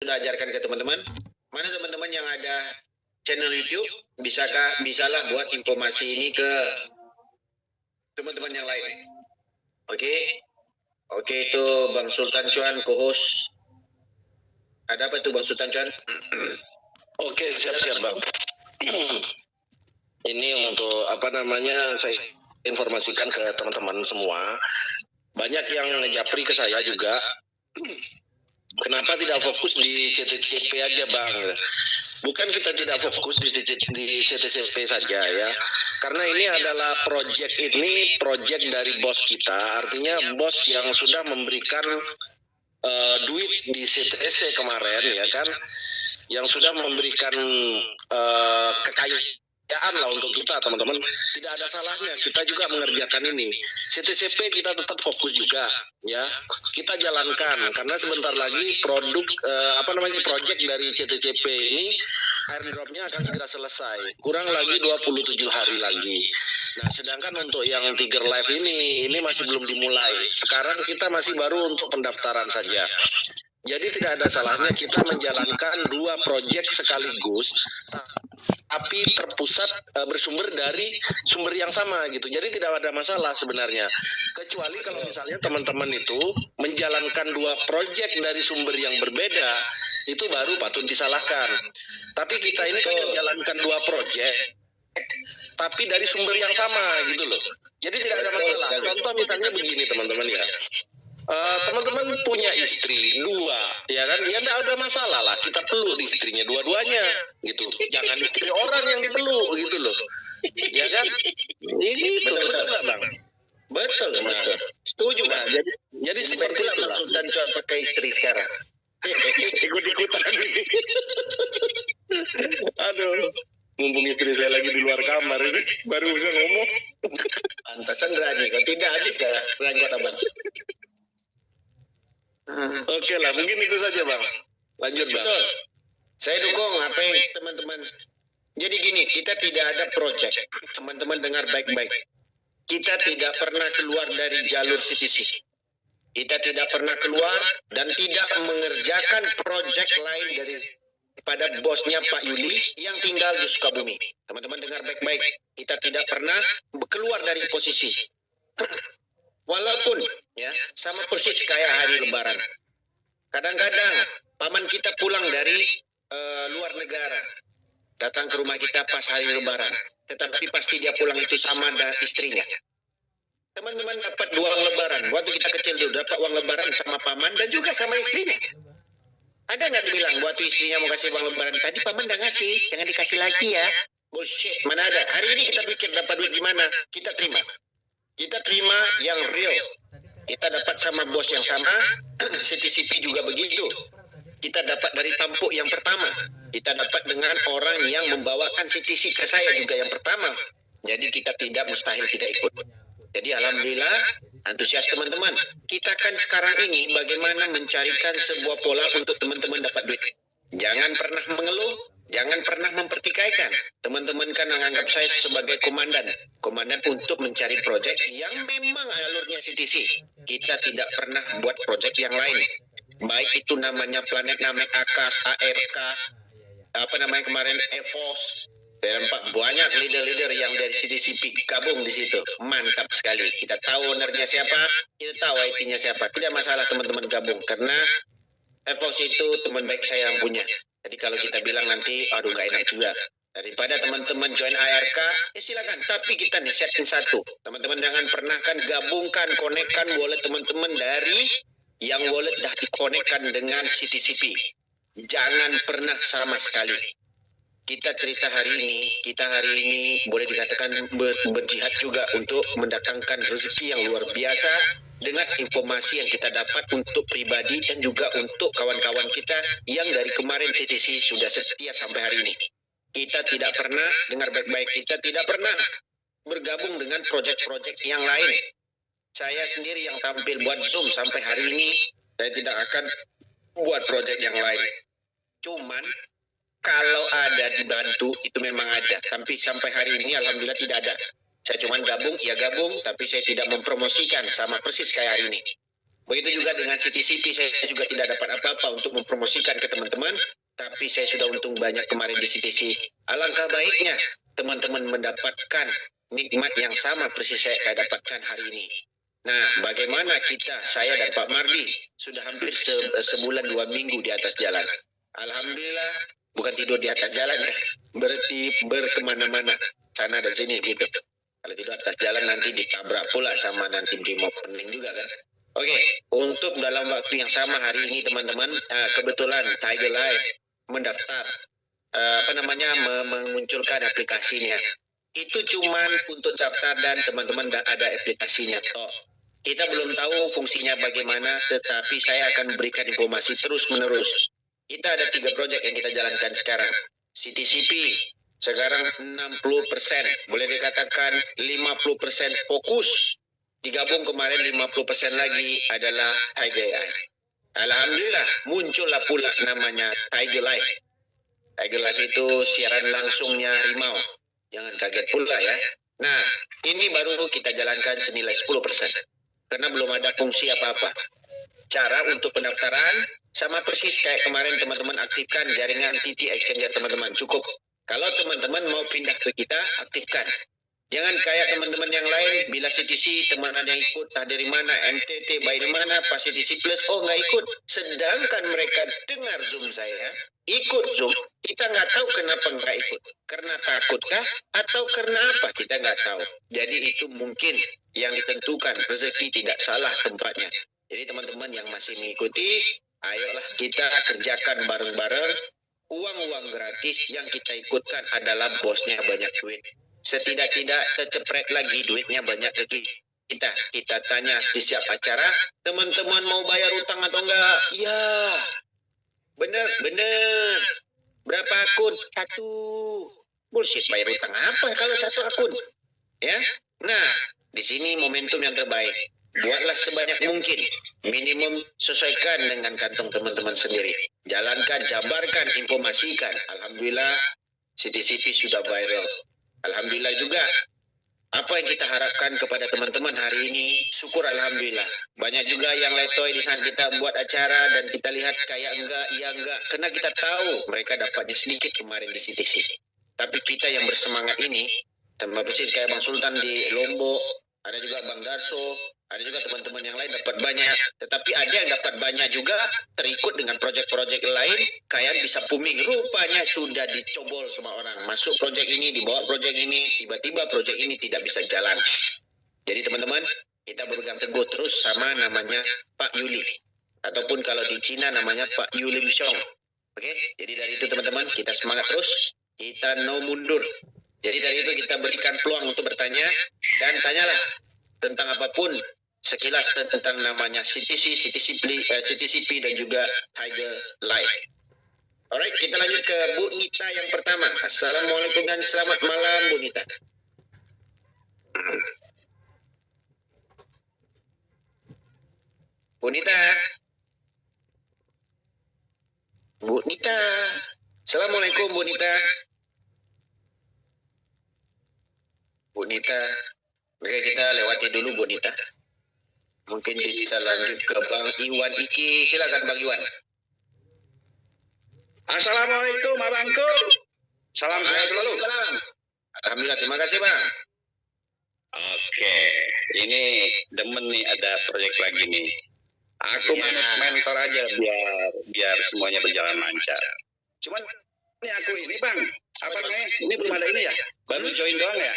sudah ajarkan ke teman-teman. Mana teman-teman yang ada channel YouTube, bisalah buat informasi ini ke teman-teman yang lain. Oke, itu Bang Sultan Cuan, co-host. Ada apa itu Bang Sultan Cuan? Oke, siap-siap Bang. Ini untuk saya informasikan ke teman-teman semua. Banyak yang ngejapri ke saya juga. Kenapa tidak fokus di CTCP aja Bang? Bukan kita tidak fokus di CTCP saja ya. Karena ini adalah project dari bos kita. Artinya bos yang sudah memberikan duit di CTC kemarin ya kan. Yang sudah memberikan kekayaan lah untuk kita teman-teman. Tidak ada salahnya kita juga mengerjakan ini. CTCP kita tetap fokus juga ya. Kita jalankan karena sebentar lagi project dari CTCP ini airdropnya akan segera selesai. Kurang lagi 27 hari lagi. Nah, sedangkan untuk yang Tiger Live ini masih belum dimulai. Sekarang kita masih baru untuk pendaftaran saja. Jadi tidak ada salahnya kita menjalankan dua proyek sekaligus, tapi terpusat bersumber dari sumber yang sama gitu. Jadi tidak ada masalah sebenarnya. Kecuali kalau misalnya teman-teman itu menjalankan dua proyek dari sumber yang berbeda, itu baru patut disalahkan. Tapi kita ini kan menjalankan dua proyek, tapi dari sumber yang sama gitu loh. Jadi tidak ada masalah. Contoh misalnya begini teman-teman ya. Teman-teman punya istri dua, ya kan? Ya tidak ada masalah lah. Kita peluk istrinya dua-duanya, gitu. Jangan istri orang yang dipeluk, gitu loh. Ya kan? Ini betul nggak Bang? Betul. Setuju Bang. Jadi seperti itulah. Dan Cuan pakai istri sekarang. Ikut-ikutan ini. Aduh. Mumpung istri saya lagi di luar kamar ini, baru bisa ngomong. Pantasan berani, kalau tidak habis dah berani kota Bang. Oke lah, mungkin itu saja Bang. Lanjut Bang. Betul. Saya dukung apa yang teman-teman. Jadi gini, kita tidak ada project. Teman-teman dengar baik-baik. Kita tidak pernah keluar dari jalur CTC. Kita tidak pernah keluar dan tidak mengerjakan project lain daripada bosnya Pak Yuli yang tinggal di Sukabumi. Teman-teman dengar baik-baik. Kita tidak pernah keluar dari posisi. Walaupun ya sama persis kayak hari Lebaran. Kadang-kadang paman kita pulang dari luar negara, datang ke rumah kita pas hari Lebaran. Tetapi pasti dia pulang itu sama istrinya. Teman-teman dapat uang Lebaran. Waktu kita kecil dulu dapat uang Lebaran sama paman dan juga sama istrinya. Ada nggak dibilang waktu istrinya mau kasih uang Lebaran tadi paman udah ngasih, jangan dikasih lagi ya. Bullshit, mana ada. Hari ini kita pikir dapat duit gimana? Kita terima. Kita terima yang real. Kita dapat sama bos yang sama, CTCP juga begitu. Kita dapat dari tampuk yang pertama. Kita dapat dengan orang yang membawakan CTC ke saya juga yang pertama. Jadi kita tidak mustahil tidak ikut. Jadi alhamdulillah, antusias teman-teman. Kita kan sekarang ini bagaimana mencarikan sebuah pola untuk teman-teman dapat duit. Jangan pernah mengeluh, jangan pernah mempertikaikan. Teman-teman kan menganggap saya sebagai komandan untuk mencari proyek yang memang alurnya CTC. Kita tidak pernah buat proyek yang lain. Baik itu namanya Planet Namek Akas, ARK, kemarin EVOS. Banyak leader-leader yang dari CTCP gabung di situ. Mantap sekali. Kita tahu ownernya siapa, kita tahu IT-nya siapa. Tidak masalah teman-teman gabung karena EVOS itu teman baik saya yang punya. Jadi kalau kita bilang nanti, aduh nggak enak juga. Daripada teman-teman join ARK, ya silakan. Tapi kita nih setting satu. Teman-teman jangan pernah kan gabungkan, konekkan wallet teman-teman dari yang wallet dah dikonekkan dengan CTCP. Jangan pernah sama sekali. Kita cerita hari ini boleh dikatakan berjihad juga untuk mendatangkan rezeki yang luar biasa dengan informasi yang kita dapat untuk pribadi dan juga untuk kawan-kawan kita yang dari kemarin CTC sudah setia sampai hari ini. Kita tidak pernah, dengar baik-baik, kita tidak pernah bergabung dengan proyek-proyek yang lain. Saya sendiri yang tampil buat Zoom sampai hari ini, saya tidak akan buat proyek yang lain. Cuman kalau ada dibantu itu memang ada, tapi sampai hari ini alhamdulillah tidak ada. Saya cuma gabung, tapi saya tidak mempromosikan sama persis kayak hari ini. Begitu juga dengan CTCP, saya juga tidak dapat apa-apa untuk mempromosikan ke teman-teman, tapi saya sudah untung banyak kemarin di CTC. Alangkah baiknya teman-teman mendapatkan nikmat yang sama persis saya dapatkan hari ini. Nah, bagaimana saya dan Pak Mardi sudah hampir sebulan 2 minggu di atas jalan. Alhamdulillah, bukan tidur di atas jalan ya, berarti berkemana-mana, sana dan sini gitu. Kalau tidur atas jalan nanti ditabrak pula sama nanti brimob pening juga kan. Oke, untuk dalam waktu yang sama hari ini teman-teman, kebetulan Tiger Life mendaftar, memunculkan aplikasinya. Itu cuman untuk daftar dan teman-teman ada aplikasinya toh. Kita belum tahu fungsinya bagaimana, tetapi saya akan memberikan informasi terus-menerus. Kita ada 3 proyek yang kita jalankan sekarang. CTCP sekarang 60%, boleh dikatakan 50% fokus. Digabung kemarin 50% lagi adalah Tiger AI. Alhamdulillah muncullah pula namanya Tiger Life. Tiger Life itu siaran langsungnya harimau. Jangan kaget pula ya. Nah, ini baru kita jalankan senilai 10%. Karena belum ada fungsi apa-apa. Cara untuk pendaftaran sama persis kayak kemarin teman-teman aktifkan jaringan TT Exchanger teman-teman. Cukup. Kalau teman-teman mau pindah ke kita, aktifkan. Jangan kayak teman-teman yang lain, bila CTC teman ada yang ikut, tak dari mana, MTT, dari mana, pas CTC Plus, oh nggak ikut. Sedangkan mereka dengar Zoom saya, ikut Zoom, kita nggak tahu kenapa nggak ikut. Karena takutkah? Atau karena apa? Kita nggak tahu. Jadi itu mungkin yang ditentukan, rezeki tidak salah tempatnya. Jadi teman-teman yang masih mengikuti, ayolah kita kerjakan bareng-bareng. Uang-uang gratis yang kita ikutkan adalah bosnya banyak duit. Setidak-tidak tercepret lagi duitnya banyak lagi. Kita tanya di setiap acara, teman-teman mau bayar utang atau enggak? Iya. Bener. Berapa akun? 1. Bullshit, bayar utang apa kalau 1 akun? Ya. Nah, di sini momentum yang terbaik. Buatlah sebanyak mungkin. Minimum sesuaikan dengan kantong teman-teman sendiri. Jalankan, jabarkan, informasikan. Alhamdulillah, CTCP sudah viral. Alhamdulillah juga. Apa yang kita harapkan kepada teman-teman hari ini, syukur Alhamdulillah. Banyak juga yang letoy di saat kita buat acara dan kita lihat kayak enggak, iya enggak. Karena kita tahu mereka dapatnya sedikit kemarin di CTC. Tapi kita yang bersemangat ini, sama persis kayak Bang Sultan di Lombok, ada juga Bang Darso, ada juga teman-teman yang lain dapat banyak. Tetapi ada yang dapat banyak juga terikut dengan proyek-proyek lain. Kayak bisa booming. Rupanya sudah dicobol sama orang. Masuk proyek ini, dibawa proyek ini. Tiba-tiba proyek ini tidak bisa jalan. Jadi teman-teman, kita berpegang teguh terus sama namanya Pak Yuli. Ataupun kalau di Cina namanya Pak Yulim Xiong. Oke, jadi dari itu teman-teman, kita semangat terus. Kita no mundur. Jadi dari itu kita berikan peluang untuk bertanya. Dan tanyalah tentang apapun. Sekilas tentang namanya CTCP dan juga Tiger Life. Alright, kita lanjut ke Bu Nita yang pertama. Assalamualaikum dan selamat malam Bu Nita. Bu Nita. Bu Nita. Assalamualaikum Bu Nita. Bu Nita. Oke, kita lewati dulu Bu Nita. Mungkin kita lanjut ke Bang Iwan Iki. Silakan Bang Iwan. Assalamualaikum Abangku. Salam sehat selalu. Alhamdulillah, terima kasih Bang. Oke, ini demen nih ada proyek lagi nih. Aku mentor aja biar semuanya berjalan lancar. Cuman ini aku ini Bang, apa namanya? Ini belum ada ini ya? Baru join doang ya?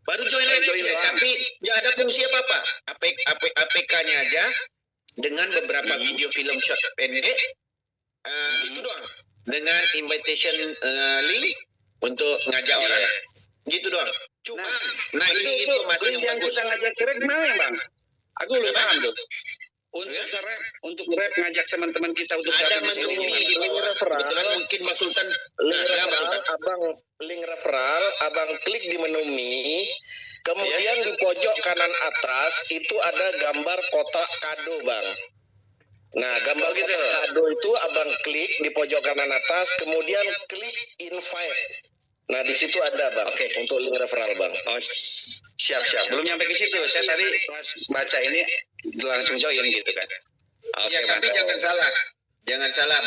Baru join aja, tapi nggak ada fungsi apa-apa. APK-nya aja dengan beberapa video film short pendek, itu doang. Dengan invitation link untuk ngajak orang, gitu doang. Cuma, nah ini informasi yang bagus. Kita ngajak rap gimana ya Bang? Aku belum paham tuh. Untuk rap ngajak teman-teman kita untuk ada menumi di bawah. Kebetulan mungkin Mas Sultan. Link referral, abang klik di menumi, kemudian di pojok kanan atas itu ada gambar kotak kado Bang. Nah gambar kotak kado itu abang klik di pojok kanan atas, kemudian klik invite. Nah di situ ada Bang, untuk link referral Bang. Oh siap. Belum nyampe ke situ. Saya tadi pas baca ini langsung join gitu kan. Oke, Ya, tapi mantap. jangan salah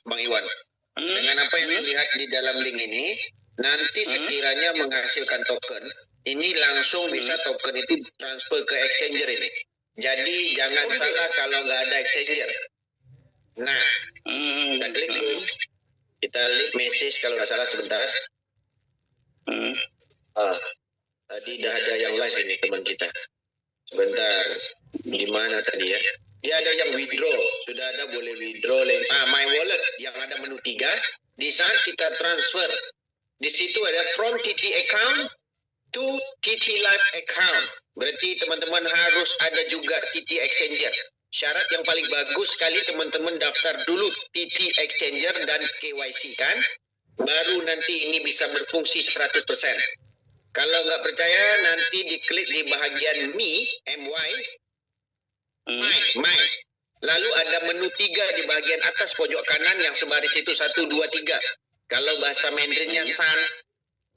Bang Iwan. Dengan apa yang dilihat di dalam link ini, nanti sekiranya menghasilkan token, ini langsung bisa token itu transfer ke exchanger ini. Jadi jangan salah kalau nggak ada exchanger. Nah, kita klik dulu. Kita lihat message kalau nggak salah sebentar. Tadi dah ada yang live ini teman kita. Sebentar, di mana tadi ya? Dia ada yang withdraw, sudah ada boleh withdraw. My wallet yang ada menu 3. Di saat kita transfer, di situ ada from TT account to TT Live account. Berarti teman-teman harus ada juga TT Exchanger. Syarat yang paling bagus sekali teman-teman daftar dulu TT Exchanger dan KYC kan, baru nanti ini bisa berfungsi 100%. Kalau nggak percaya nanti diklik di bahagian MY, My. Lalu ada menu 3 di bagian atas pojok kanan yang sebaris itu 1, 2, 3. Kalau bahasa Mandarinnya San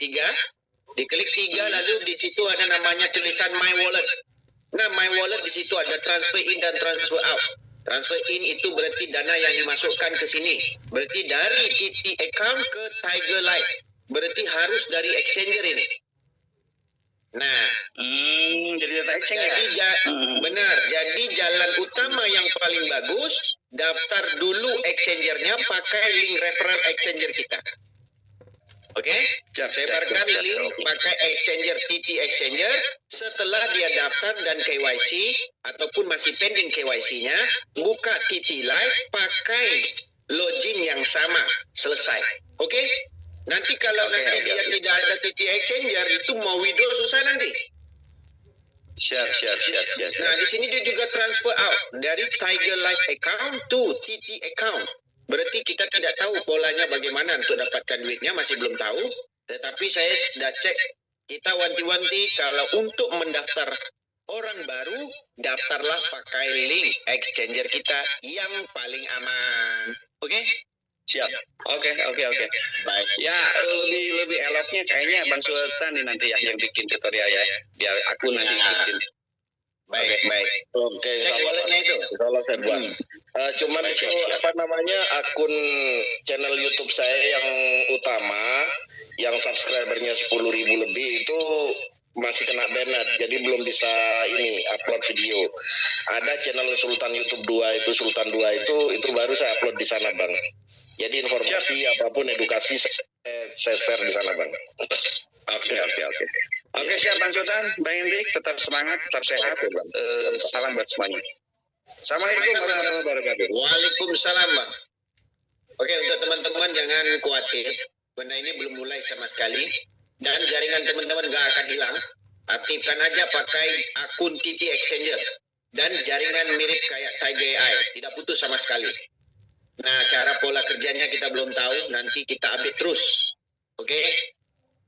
3, diklik 3 lalu di situ ada namanya tulisan My Wallet. Nah, My Wallet di situ ada transfer in dan transfer out. Transfer in itu berarti dana yang dimasukkan ke sini. Berarti dari TT account ke Tiger Life. Berarti harus dari exchanger ini. Nah, jadi data exchange ya? Benar. Jadi jalan utama yang paling bagus, daftar dulu exchangernya pakai link referral exchanger kita. Oke? Sebarkan link pakai exchanger TT Exchanger. Setelah dia daftar dan KYC ataupun masih pending KYC-nya, buka TT Live pakai login yang sama. Selesai. Oke? Nanti kalau nanti dia tidak ada TT Exchanger, itu mau withdraw susah nanti. Siap. Nah, di sini dia juga transfer out dari Tiger Life account to TT account. Berarti kita tidak tahu polanya bagaimana untuk dapatkan duitnya, masih belum tahu. Tetapi saya sudah cek, kita wanti-wanti kalau untuk mendaftar orang baru, daftarlah pakai link exchanger kita yang paling aman. Oke? Siap. Oke. Baik. Ya, lebih eloknya kayaknya Bang Sultan nih nanti ya yang bikin tutorial ya. Biar aku nanti bikin. Baik. Oke, Cek walletnya itu. kalau saya buat. Cuman Siap, itu siap. apa namanya akun channel YouTube saya yang utama, yang subscribernya 10.000 lebih itu masih kena banned, jadi belum bisa ini upload video. Ada channel Sultan YouTube 2 itu Sultan 2 itu baru saya upload di sana, Bang. Jadi informasi apapun edukasi saya share di sana, Bang. Oke. Oke, siap Bang Sultan. Bang Hendrik, tetap semangat, tetap sehat. Salam buat semuanya. Assalamualaikum warahmatullahi wabarakatuh. Waalaikumsalam, Bang. Oke, untuk teman-teman jangan khawatir. Benda ini belum mulai sama sekali. Dan jaringan teman-teman gak akan hilang. Aktifkan aja pakai akun TT Exchanger. Dan jaringan mirip kayak Tiger AI. Tidak putus sama sekali. Nah, cara pola kerjanya kita belum tahu. Nanti kita update terus. Oke?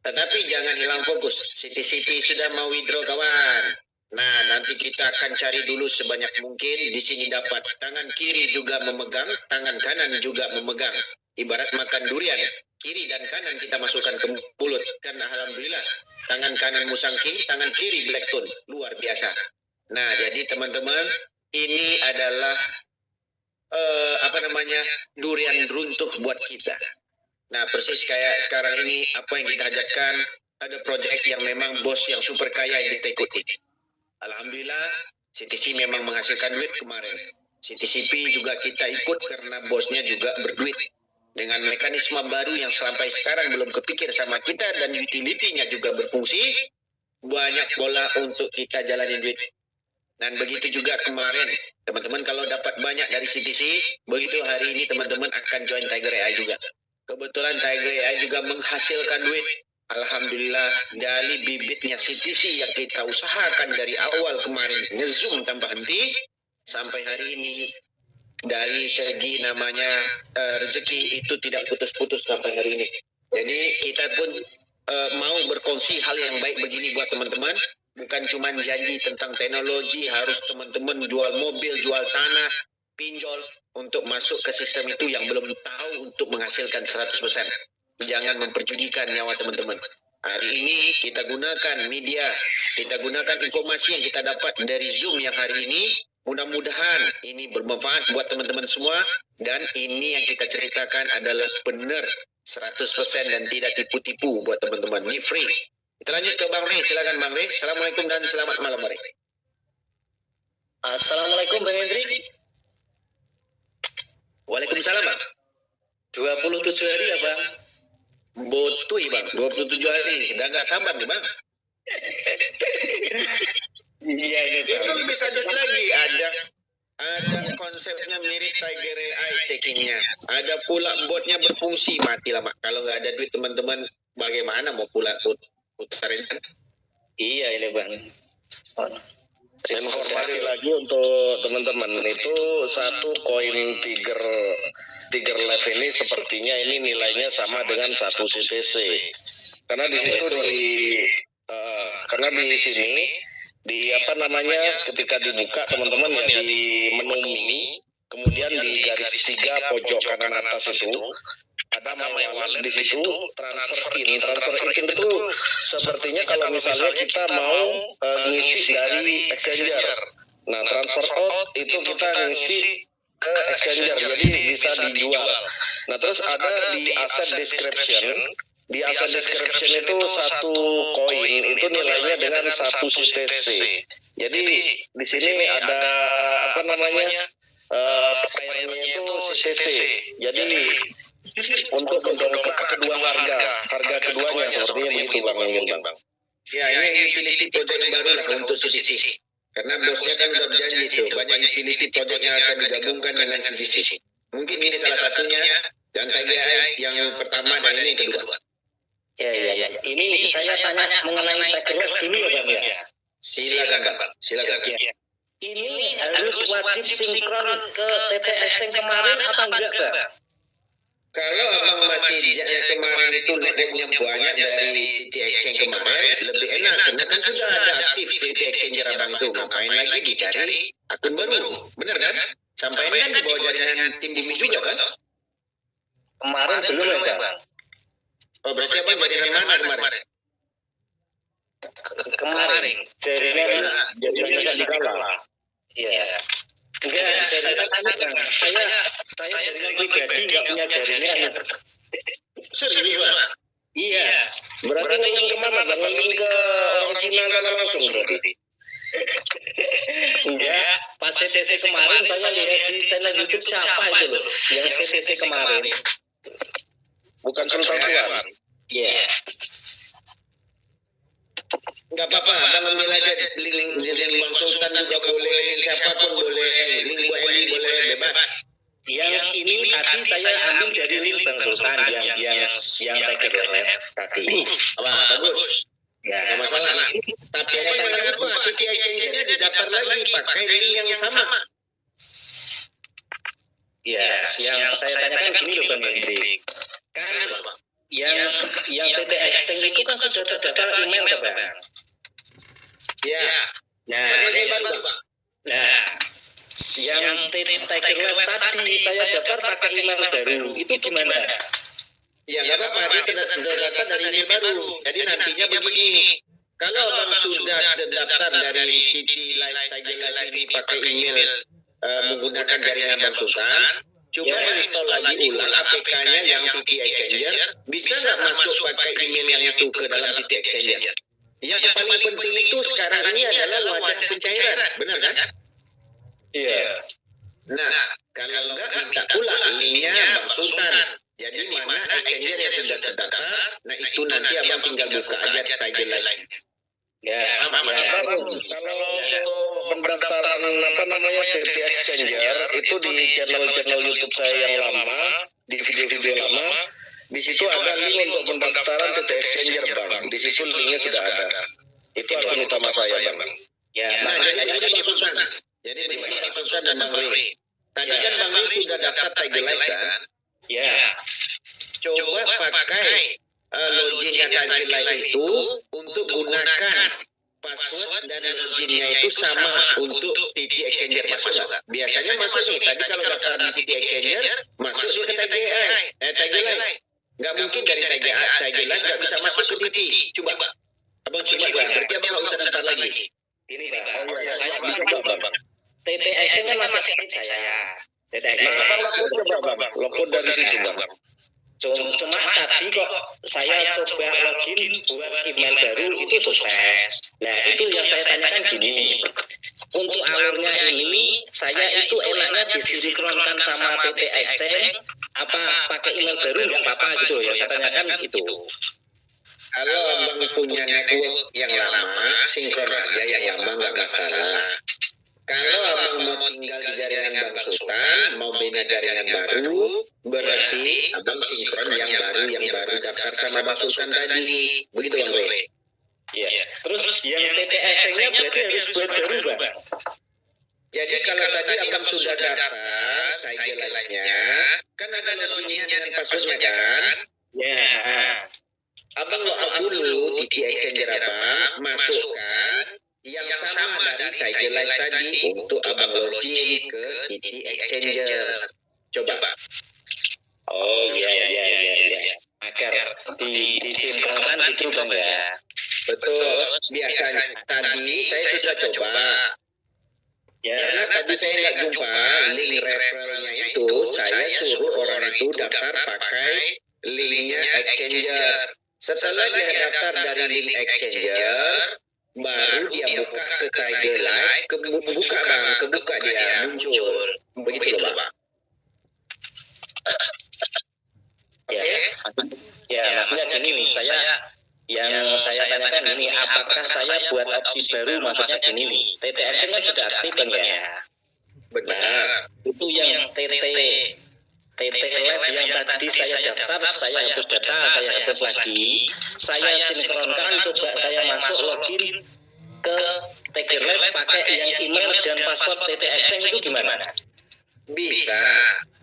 Tetapi jangan hilang fokus. CTCP sudah mau withdraw, kawan. Nah, nanti kita akan cari dulu sebanyak mungkin. Di sini dapat tangan kiri juga memegang, tangan kanan juga memegang. Ibarat makan durian, kiri dan kanan kita masukkan ke mulut. Karena alhamdulillah, tangan kanan musangking, tangan kiri blackton. Luar biasa. Nah, jadi teman-teman, ini adalah durian runtuh buat kita. Nah, persis kayak sekarang ini, apa yang kita hajatkan, ada proyek yang memang bos yang super kaya yang kita ikuti. Alhamdulillah, CTC memang menghasilkan duit kemarin. CTCP juga kita ikut karena bosnya juga berduit. Dengan mekanisme baru yang sampai sekarang belum kepikir sama kita dan utility-nya juga berfungsi, banyak bola untuk kita jalani duit. Dan begitu juga kemarin, teman-teman kalau dapat banyak dari CTC, begitu hari ini teman-teman akan join Tiger AI juga. Kebetulan Tiger AI juga menghasilkan duit. Alhamdulillah dari bibitnya CTC yang kita usahakan dari awal kemarin ngezoom tanpa henti sampai hari ini dari segi namanya rezeki itu tidak putus-putus sampai hari ini. Jadi kita pun mau berkongsi hal yang baik begini buat teman-teman. Bukan cuma janji tentang teknologi, harus teman-teman jual mobil, jual tanah, pinjol untuk masuk ke sistem itu yang belum tahu untuk menghasilkan 100%. Jangan memperjudikan nyawa teman-teman. Hari ini kita gunakan media, kita gunakan informasi yang kita dapat dari Zoom yang hari ini Mudah-mudahan ini bermanfaat buat teman-teman semua dan ini yang kita ceritakan adalah benar 100% dan tidak tipu-tipu buat teman-teman. Ini free. Kita lanjut ke Bang Rey. Silakan Bang Rey. Assalamualaikum dan selamat malam Bang Rey. Assalamualaikum Bang Hendrik. Waalaikumsalam Bang. 27 hari ya Bang. Botui Bang. 27 hari. Udah nggak sabar nih Bang. Iya ini Itu lebih sadis lagi. Ada konsepnya mirip Tiger AI stackingnya. Ada pula botnya berfungsi. Matilah Mak. Kalau nggak ada duit teman-teman, bagaimana mau pula putarin? Iya ini Bang. Informasi lagi untuk teman-teman, itu satu koin Tiger Live ini sepertinya ini nilainya sama dengan satu CTC. Karena di situ karena di sini di apa namanya ketika dibuka teman-teman ya di menu mini, kemudian di garis 3 pojok kanan atas itu ada my wallet di situ, transfer in itu sepertinya kalau misalnya kita mau ngisi dari exchanger. Nah, transfer out itu kita ngisi ke exchanger, jadi bisa dijual. Nah, terus ada di asset description. Di asset description itu satu koin itu nilainya dengan satu CTC. Jadi di sini ada apa namanya paymentnya itu CTC. Jadi untuk mendongkrak kedua harga keduanya sepertinya begitu Bang Bang. Ya, ini utility project yang baru lah untuk CTC. Karena bosnya kan udah berjanji itu banyak utility project yang akan digabungkan dengan CTC. Mungkin ini salah satunya dan TGI yang pertama dan ini yang kedua. Ya. Ini saya tanya mengenai Tiger Live dulu ya Bang ya. Silakan Bang. Silakan. Ya. Ini harus wajib sinkron ke TT Exchange kemarin apa enggak Bang? Kalau abang masih kemarin itu networknya banyak dari TT Exchange kemarin, lebih enak. Karena kan sudah ada aktif TT Exchange abang itu. Ngapain lagi dicari akun baru? Bener kan? Sampai ini kan di bawah jaringan tim Dimi juga kan? Kemarin belum ya Bang? Oh berarti abang jaringan mana kemarin? Kemarin jaringan di kala. Iya. Enggak, saya jaringan pribadi nggak punya jaringan. Serius Bang? Iya. Berarti ngomong kemana Bang? Ngomong ke orang Cina kan langsung berarti? Enggak, pas CTC kemarin saya lihat di channel YouTube siapa itu loh yang CTC kemarin. Bukan Sultan Tuan. Iya. Nggak apa-apa, abang ambil aja link Bang Sultan juga boleh, link siapapun boleh, link Bu Eli boleh, bebas. Yang ini tadi saya ambil dari link Bang Sultan yang Tiger Live tadi. Wah, bagus. Ya, Nggak masalah. Tapi jangan lupa, TT Exchange-nya didaftar lagi pakai link yang sama. ya, yang saya tanyakan gini loh Bang Hendrik. Kan yang TT Exchange itu kan sudah terdaftar email kan Bang? Ya. Nah, yang Tiger Live tadi saya daftar pakai email baru. Itu gimana? ya nggak apa-apa, dia terdaftar dari email baru. Jadi nantinya begini, kalau abang sudah terdaftar dari TT Live Tiger Live ini pakai email menggunakan jaringan Bang Sultan, coba install lagi ulang APK-nya yang TT Exchanger, bisa nggak masuk pakai email yang itu ke dalam TT Exchanger? Yang paling penting itu sekarang ini adalah wadah pencairan, benar kan? Iya. Nah, kalau enggak minta pula linknya Bang Sultan. Jadi mana Exchanger yang sudah terdaftar, nah itu nanti abang tinggal buka aja Tiger Live. Ya, Paham ya? Kalau untuk pendaftaran apa namanya TT Exchanger itu di channel YouTube saya yang lama, di video-video lama, di situ ada link untuk pendaftaran TT Exchanger Bang. Di situ linknya sudah ada. Itu akun utama saya Bang. Ya, Nah, jadi Bang Sultan. Jadi begini Bang Sultan dan Bang Rey. Tadi kan Bang Rey sudah daftar Tiger Live kan? ya. Coba pakai loginnya Tiger Live itu untuk gunakan password dan loginnya itu sama untuk TT Exchanger, masuk nggak? Biasanya masuk nih. Tadi kalau daftar di TT Exchanger, masuk ke Tiger Live. Nggak mungkin dari Tiger Live nggak bisa masuk ke TT. Coba. Abang coba, berarti abang nggak usah daftar lagi. Ini Bang, Saya saya coba Bang. TT Exchange kan masih aktif saya. TT Exchange. Coba bang, login dari situ bang. Cuma tadi kok saya coba login buat email baru itu sukses. Nah itu yang saya tanyakan gini, untuk alurnya ini saya itu enaknya disinkronkan sama TT Exchange apa pakai email baru nggak apa-apa gitu ya, saya tanyakan itu. Kalau abang punya network yang lama, sinkron aja yang lama nggak masalah. Kalau abang mau tinggal di jaringan Bang Sultan, mau bina jaringan baru, berarti abang sinkron yang baru daftar sama Bang Sultan tadi. Begitu Bang Roy. Iya. Terus yang TT Exchange-nya berarti harus buat baru Bang. Jadi kalau tadi abang sudah daftar title-nya, kan ada loginnya dengan passwordnya kan? Ya. Abang login dulu di Exchanger abang, masukkan yang sama dari title tadi untuk abang login ke TT Exchanger. Coba. Oh iya. Agar disinkronkan gitu Bang ya. Betul. Biasanya tadi saya sudah coba. Ya. Karena tadi saya nggak jumpa link referralnya itu, saya suruh orang itu daftar pakai linknya Exchanger. Setelah dia daftar dari link Exchanger, baru dia buka ke Tiger Live, kebuka dia muncul. Begitu loh Bang. Ya, maksudnya gini nih, yang saya tanyakan ini, apakah saya buat opsi baru, maksudnya gini nih, TT Exchange kan sudah aktif Bang ya? Benar. Itu yang TT Live yang tadi saya daftar, saya hapus data, saya hapus lagi, saya sinkronkan, coba saya masuk login ke Tiger Live pakai yang email dan password TT Exchange itu gimana? Bisa.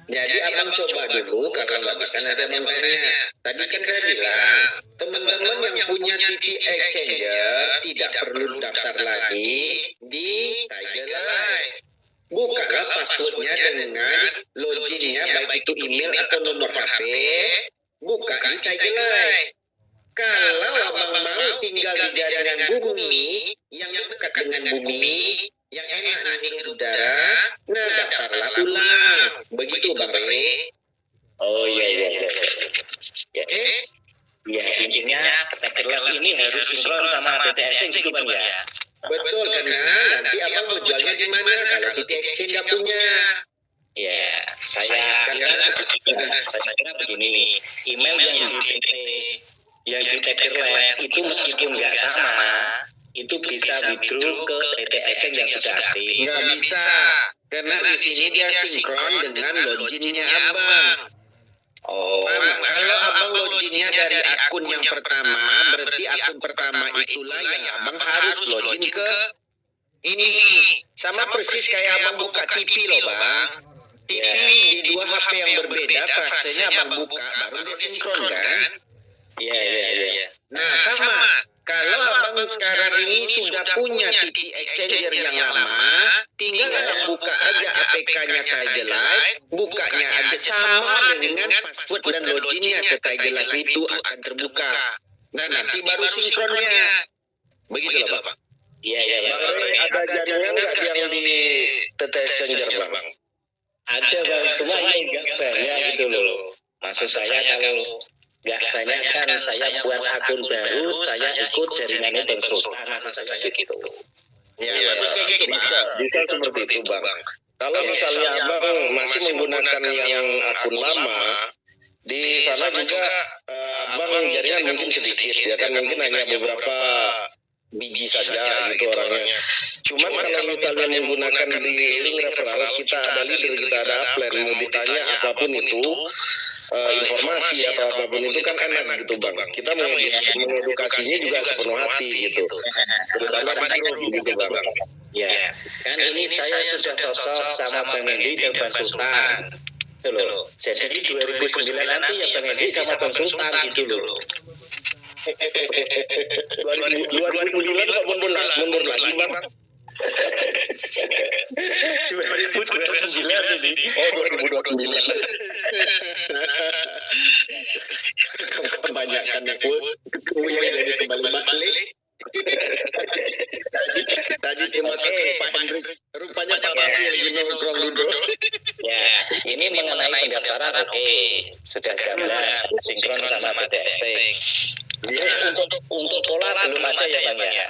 Jadi abang coba dulu, kalau nggak bisa nanti abang tanya. Tadi kan saya bilang, teman-teman yang punya TT Exchanger tidak perlu daftar lagi di Tiger Live. Bukalah passwordnya dengan loginnya, baik itu email atau nomor HP, buka di Tiger Live. Kalau abang mau tinggal di jaringan bumi, yang dekat dengan bumi, yang enak hidup udara, nah daftarlah ulang. Begitu Bang Roy. Oh iya. Ya intinya Tiger Live ini harus sinkron sama TT Exchange gitu Bang ya. Betul, karena nanti abang mau jualnya di mana kalau TT Exchange nggak punya. Ya, saya kira begini, email yang di Tiger Live itu meskipun nggak sama, itu bisa withdraw ke TT Exchange yang sudah aktif. Nggak bisa, karena di sini dia sinkron dengan loginnya abang. Oh, Kalau abang loginnya dari akun yang pertama, berarti akun pertama itulah yang abang harus login ke ini. Sama persis kayak abang buka TV loh Bang. TV di dua HP yang berbeda, fasenya abang buka, baru dia sinkron kan? Iya. Nah sama, kalau abang sekarang ini sudah punya TT Exchanger yang lama, tinggal abang buka aja APK-nya Tiger Live, bukanya aja sama dengan password dan loginnya ke Tiger Live itu akan terbuka. Nah nanti baru sinkronnya. Begitu loh Bang. Iya. Ada jaringan nggak yang di TT Exchanger bang? Ada Bang, cuma ini nggak banyak gitu loh. Maksud saya kalau nggak banyak kan saya buat akun baru, saya ikut jaringannya Bang Sultan, maksud saya gitu. Iya, bisa seperti itu bang. Kalau misalnya abang masih menggunakan yang akun lama, di sana juga abang jaringan mungkin sedikit, ya kan mungkin hanya beberapa biji saja gitu orangnya. Cuman kalau misalnya menggunakan di link referral, kita ada leader, kita ada upline, mau ditanya apapun itu, informasi atau apapun itu kan enak gitu bang. Kita mengedukasinya juga sepenuh hati gitu. Terutama gitu bang. Ya, kan ini saya sudah cocok sama Bang Hendy dan Bang Sultan. Itu loh. Jadi 2009 nanti ya Bang Hendy sama Bang Sultan gitu loh. 2009 kok mundur lagi bang? 2029 ini. Oh 2029. Kebanyakan aku ketemu yang jadi kembali balik. Tadi cuma Pak Hendrik, rupanya Pak Bakri sasaran oke, sudah gambar sinkron sama PTFP. Terus untuk pola belum ada ya Bang ya?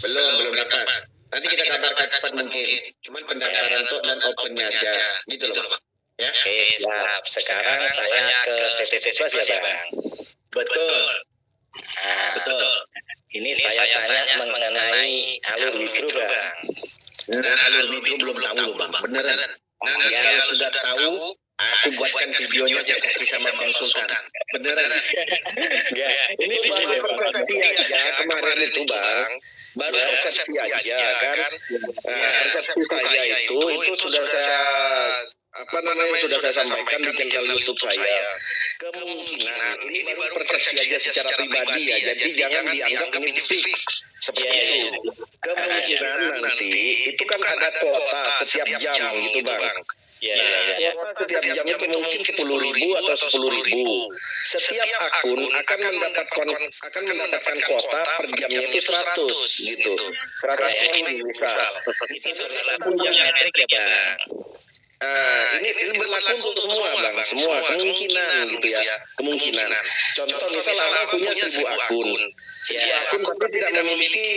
Belum dapat. Nanti kita kabarkan cepat mungkin. Cuman pendaftaran untuk dan opennya aja, gitu loh Bang. Ya. Oke, siap. Sekarang saya ke CTC Plus ya Bang. Betul. Nah, betul. Ini saya tanya mengenai alur hidro Bang. Nah, alur mikro belum tahu loh Bang. Beneran. Nanti kalau sudah tahu, aku buatkan videonya aku kasih sama Bang Sultan. Beneran. Ya, ini Baru persepsi aja kemarin itu Bang, baru persepsi aja kan. Nah, persepsi saya itu sudah saya sudah saya sampaikan di channel YouTube saya. Kemungkinan ini baru persepsi aja secara pribadi ya, jadi jangan dianggap ini fix seperti itu. Kemungkinan nanti itu kan ada kuota setiap jam gitu Bang. Kuota setiap jam itu mungkin 10.000 atau 10.000. Setiap akun akan mendapatkan kuota per jamnya itu 100 gitu. 100 poin misal. itu punya metrik ya Bang. Ini berlaku untuk semua Bang, semua kemungkinan gitu ya, kemungkinan. Contoh misal Abang punya 1.000 akun, 1.000 akun tapi tidak memiliki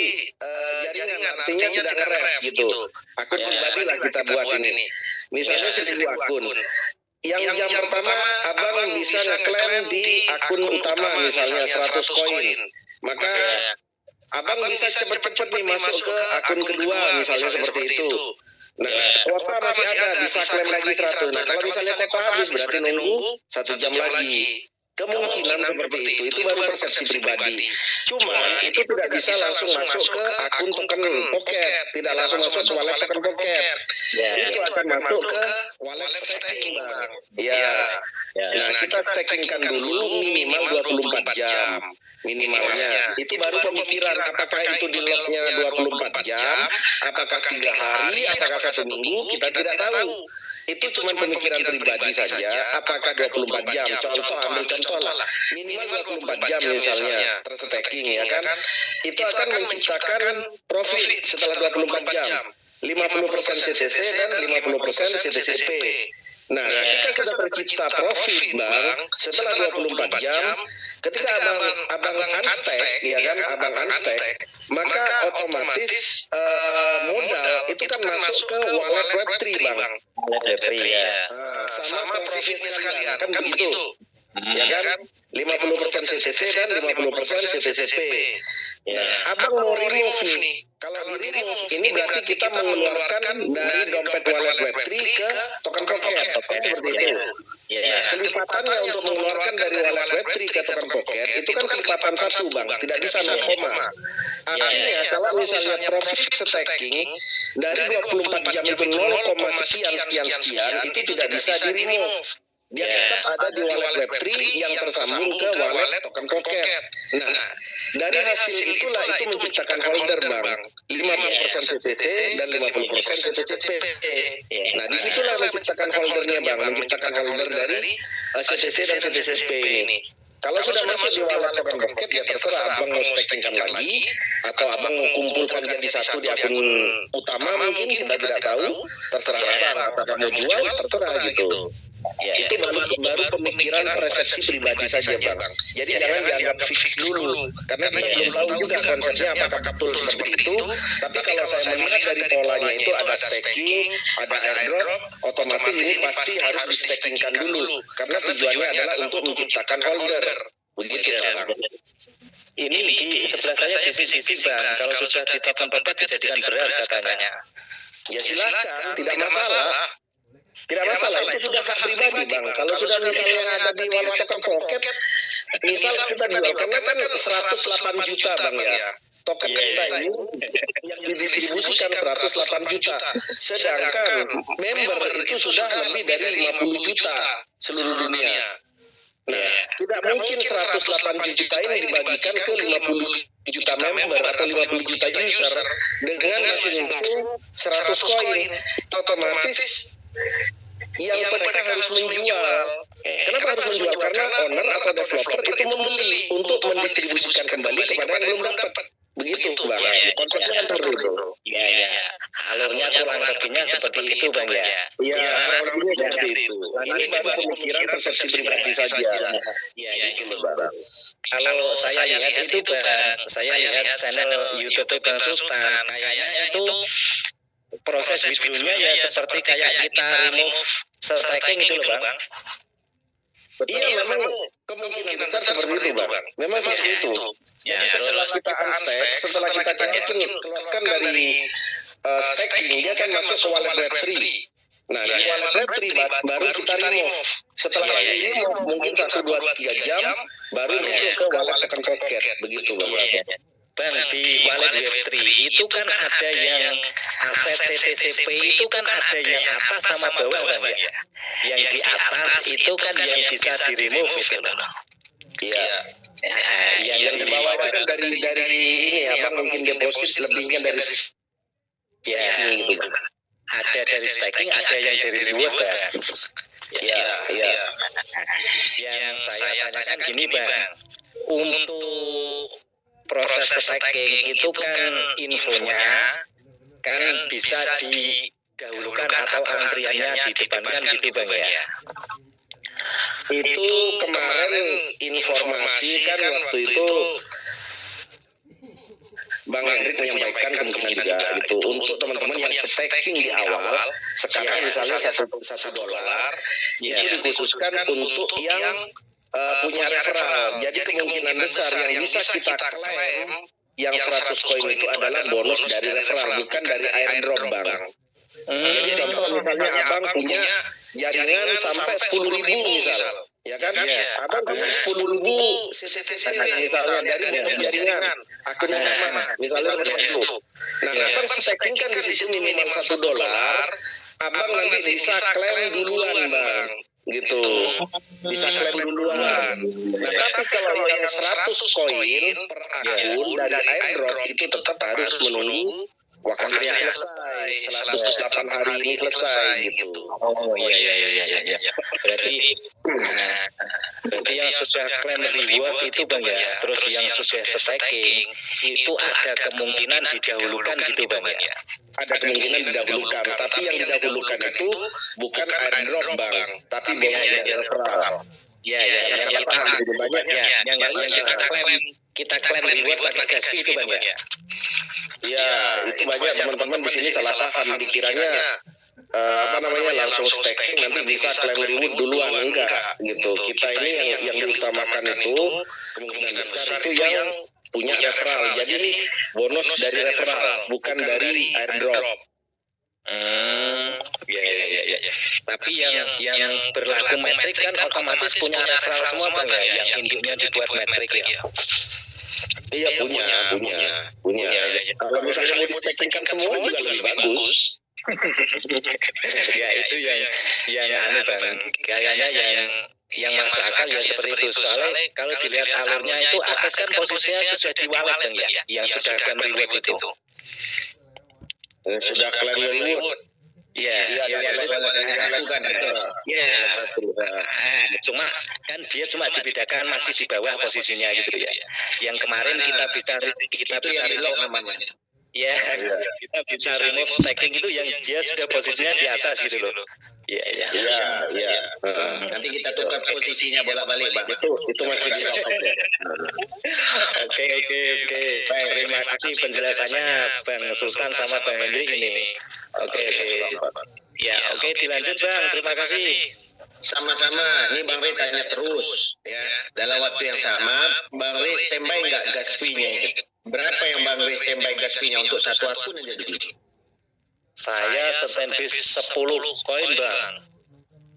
jaringan, artinya tidak nge-ref gitu. Akun pribadi lah kita buat ini. Misalnya 1.000 akun. Yang jam pertama Abang bisa ngeklaim di akun utama misalnya 100 koin. Maka Abang bisa cepet-cepet nih masuk ke akun kedua misalnya seperti itu. Nah, kuota masih ada, bisa klaim lagi 100. Nah, kalau misalnya kuota habis berarti nunggu 1 jam lagi. Kemungkinan seperti itu baru persepsi pribadi. Cuman itu tidak bisa langsung masuk ke akun token pocket, tidak langsung masuk ke wallet token pocket. Itu akan masuk ke wallet staking Bang. Nah, kita stakingkan dulu minimal 24 jam. Minimalnya itu baru pemikiran apakah itu di locknya 24 jam, apakah 3 hari, apakah 1 minggu, kita tidak tahu. Itu cuma pemikiran pribadi saja. Apakah 24 jam? Ambil contoh lah, minimal 24 jam misalnya terstaking ya kan, itu akan menciptakan profit setelah 24 jam 50% CTC dan 50% CTCP. Nah, kita sudah tercipta profit Bang setelah 24 jam. Ketika abang unstack, ya kan, abang unstack, maka otomatis modal itu kan masuk ke wallet Web3 Bang. Web3 ya. Sama profitnya sekalian, kan begitu. Ya kan, 50% CTC dan 50% CTCP. Nah, abang mau remove nih. Kalau di remove, ini berarti kita mengeluarkan dari dompet wallet Web3 ke token pocket, seperti itu. Kelipatannya untuk mengeluarkan dari wallet Web3 ke token pocket itu kan kelipatan 1 Bang, tidak bisa 0, artinya kalau misalnya profit staking dari 24 jam itu 0, sekian itu tidak bisa di remove. Dia tetap ada di wallet Web3 yang tersambung ke wallet token pocket. Nah, dari hasil itulah itu menciptakan holder Bang, 50% CTC dan 50% CTCP. Nah, disitulah menciptakan holdernya Bang, menciptakan holder dari CTC dan CTCP ini. Kalau sudah masuk di wallet token pocket ya terserah abang mau stakingkan lagi atau abang mau kumpulkan jadi satu di akun utama mungkin kita tidak tahu, terserah abang apakah mau jual terserah gitu. Itu baru pemikiran persepsi pribadi saja Bang. Jadi jangan dianggap fix dulu karena kita belum tahu juga konsepnya apakah betul seperti itu. Tapi kalau saya melihat dari polanya itu ada staking, ada airdrop, otomatis ini pasti harus di stakingkan dulu karena tujuannya adalah untuk menciptakan holder. Begitu Bang. Ini di sebelah saya bisnis Bang, kalau sudah di token pocket dijadikan beras katanya. Ya silakan, tidak masalah. Tidak masalah, itu sudah hak pribadi Bang. Kalau sudah misalnya ada di wallet token pocket, misal kita jual, karena kan 108 juta Bang ya. Token kita ini yang didistribusikan 108 juta. Sedangkan member itu sudah lebih dari 50 juta seluruh dunia. Nah, tidak mungkin 108 juta ini dibagikan ke 50 juta member atau 50 juta user dengan masing-masing 100 koin. Otomatis yang mereka harus menjual. Kenapa harus menjual? Karena owner atau developer itu membeli untuk mendistribusikan kembali kepada yang belum dapat. Begitu Bang. Konsepnya kan seperti itu. Alurnya kurang lebihnya seperti itu Bang ya. Iya, kurang lebihnya seperti itu. Ini Ini baru pemikiran persepsi pribadi saja. Iya, Gitu loh, Bang. kalau saya lihat itu Bang, saya lihat channel YouTube Bang Sultan, kayaknya itu proses videonya ya seperti kayak kita remove stacking itu loh Bang. Iya, memang kemungkinan besar seperti itu, Bang. Memang seperti itu. Ya, Jadi setelah kita unstack, setelah kita keluarkan dari stacking, dia kan masuk ke wallet Web3. Nah, di wallet Web3 baru kita remove. Setelah ini mungkin 1, 2, 3 jam, baru masuk ke wallet token pocket. Begitu, Bang. Bang, di wallet Web3 itu kan ada yang aset CTCP itu kan ada yang atas sama bawah Bang ya. Yang di atas itu kan yang bisa di remove itu loh. Iya. Yang Yang di bawah itu kan dari ini ya, Bang, mungkin deposit lebihnya dari ya gitu, Bang. ada dari staking, ada yang dari reward Bang. Iya, iya. Yang saya tanyakan gini Bang, untuk proses staking itu kan infonya kan bisa didahulukan atau antriannya didepankan gitu Bang ya. Itu kemarin informasi kan waktu itu Bang Hendrik menyampaikan kemungkinan juga gitu untuk teman-teman yang staking di awal, sekarang misalnya $1 itu dikhususkan untuk yang punya referral. Jadi kemungkinan besar yang bisa kita klaim yang 100 koin itu adalah bonus dari referral, bukan dari airdrop, Bang. Jadi contoh misalnya Abang punya jaringan sampai 10.000 misal, ya kan? Abang punya 10.000 CCTV misalnya dari jaringan akun utama, misalnya seperti itu. Nah, Abang staking kan di situ minimal $1, Abang nanti bisa klaim duluan, Bang. Gitu, bisa klaim duluan. Nah, tapi kalau yang 100 koin per akun dari airdrop itu tetap harus menunggu waktunya selesai, 108 hari ini selesai gitu. Oh iya. Berarti yang sudah klaim reward itu Bang ya, terus yang sudah staking itu ada kemungkinan didahulukan gitu Bang ya. Ada kemungkinan didahulukan, tapi yang didahulukan itu bukan airdrop, Bang, tapi bonus dari referral. Ya, yang kita banyak ya, yang kita klaim reward pakai gas fee itu Bang ya. Iya, itu banyak teman-teman di sini salah paham, dikiranya langsung staking nanti bisa klaim reward duluan, enggak gitu. Kita ini yang diutamakan itu kemungkinan besar itu yang punya referral. Jadi bonus dari referral, bukan dari airdrop. Ya. Tapi yang berlaku metrik kan otomatis punya referral semua Bang ya, yang induknya dibuat metrik ya. Iya, punya. Kalau misalnya mau di-stackingkan semua juga lebih bagus. Ya itu yang anu Bang, kayaknya yang masuk akal ya seperti itu. Soalnya kalau dilihat alurnya itu akses kan posisinya sudah di wallet Bang ya, yang sudah klaim reward itu. Sudah klaim reward. Iya. Cuma kan dia cuma dibedakan masih di bawah posisinya gitu ya. Yang kemarin kita bisa remove namanya. Ya, kita bisa remove staking itu yang dia sudah posisinya di atas gitu loh. Iya. Nanti kita tukar posisinya bolak-balik, Bang. Itu masih di top ya. Oke. Baik, terima kasih penjelasannya Bang Sultan sama Bang Hendrik ini. Oke. Ya, oke dilanjut Bang. Terima kasih. Sama-sama. Ini Bang Rey tanya terus, ya. Dalam waktu yang sama, Bang Rey standby nggak gas fee-nya ini? Berapa yang Bang Rey standby gas fee-nya untuk satu akun aja dulu? Saya standby 10 koin Bang.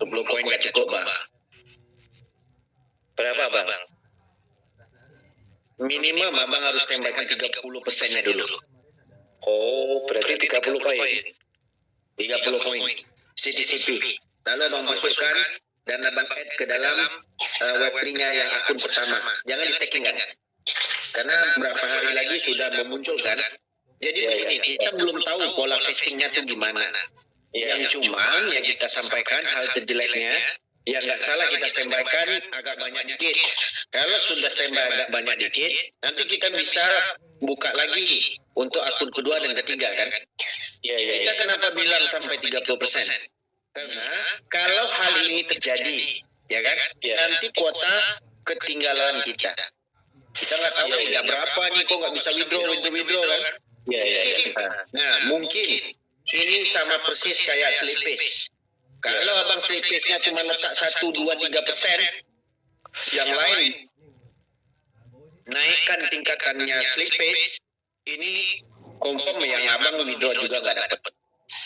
10 koin nggak cukup, Bang. Berapa Bang? Minimum Abang harus tembakkan 30%-nya dulu. Oh, berarti 30 koin. 30 koin CTCP. Lalu Abang masukkan dan Abang add ke dalam Web3-nya yang akun pertama. Jangan di staking kan? Karena berapa hari lagi sudah memunculkan. Jadi ini kita belum tahu pola vestingnya itu gimana. Yang cuman yang kita sampaikan hal terjeleknya, ya nggak salah kita standbykan agak banyak dikit. Kalau sudah standby agak banyak dikit, nanti kita bisa buka lagi untuk akun kedua dan ketiga kan. Iya, iya, Kita iya. kenapa bilang sampai 30%? Karena kalau hal ini terjadi, ya kan, Iya. nanti kuota ketinggalan kita. Kita nggak tahu udah berapa nih, kok nggak bisa withdraw kan? Iya, iya, iya. Nah, mungkin ini sama persis kayak slippage. Kalau abang slippage-nya cuma letak 1, 2, 3%, yang lain naikkan tingkatannya slippage, ini confirm yang abang withdraw juga nggak dapat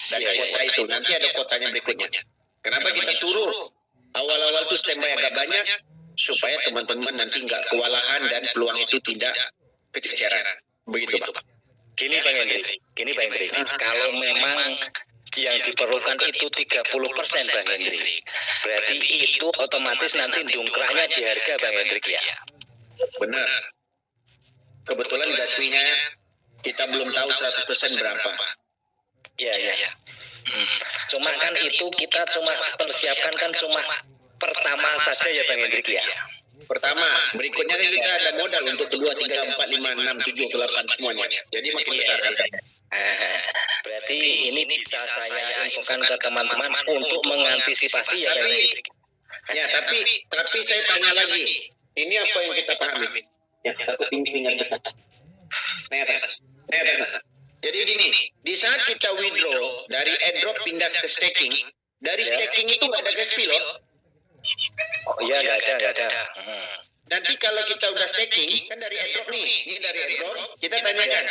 dari kuota itu. Nanti ada kuotanya berikutnya. Kenapa kita suruh awal-awal tuh standby agak banyak, supaya teman-teman nanti nggak kewalahan dan peluang itu tidak kececeran. Begitu, Pak. Gini Bang Hendrik, kalau memang yang diperlukan itu 30% Bang Hendrik, berarti itu otomatis nanti dongkraknya di harga Bang Hendrik ya. Benar. Kebetulan gasnya kita belum tahu 100% berapa. Iya, iya, iya. Cuma kan itu kita cuma persiapkan kan cuma pertama saja ya Bang Hendrik ya. Pertama, berikutnya kan kita ada modal untuk kedua, 3, 4, 5, 6, 7, 8 semuanya. Jadi makin besar kan. Berarti ini bisa saya infokan ke teman-teman untuk mengantisipasi ya Bang Hendrik. Ya, tapi saya tanya lagi. Ini apa yang kita pahami? Ya, satu tinggal kita. Naik atas. Jadi gini, di saat kita withdraw dari airdrop pindah ke staking, dari staking itu nggak ada gas fee loh. Oh iya, nggak ada. Nanti kalau kita udah staking, kan dari airdrop nih, ini dari airdrop, kita tanyakan,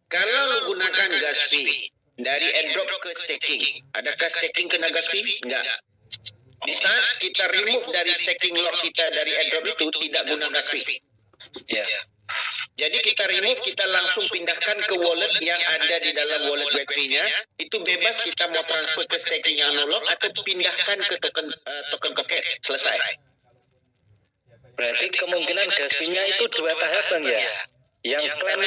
kalau lu gunakan gas fee dari airdrop ke staking, adakah staking kena gas fee? Enggak. Di saat kita remove dari staking lock kita dari airdrop itu tidak guna gas fee. Iya. Jadi kita remove, kita langsung pindahkan ke wallet yang ada di dalam wallet Web3-nya. Itu bebas kita mau transfer ke staking yang no lock atau pindahkan ke token pocket. Selesai. Berarti kemungkinan gas fee-nya itu dua tahap Bang ya. Yang klaim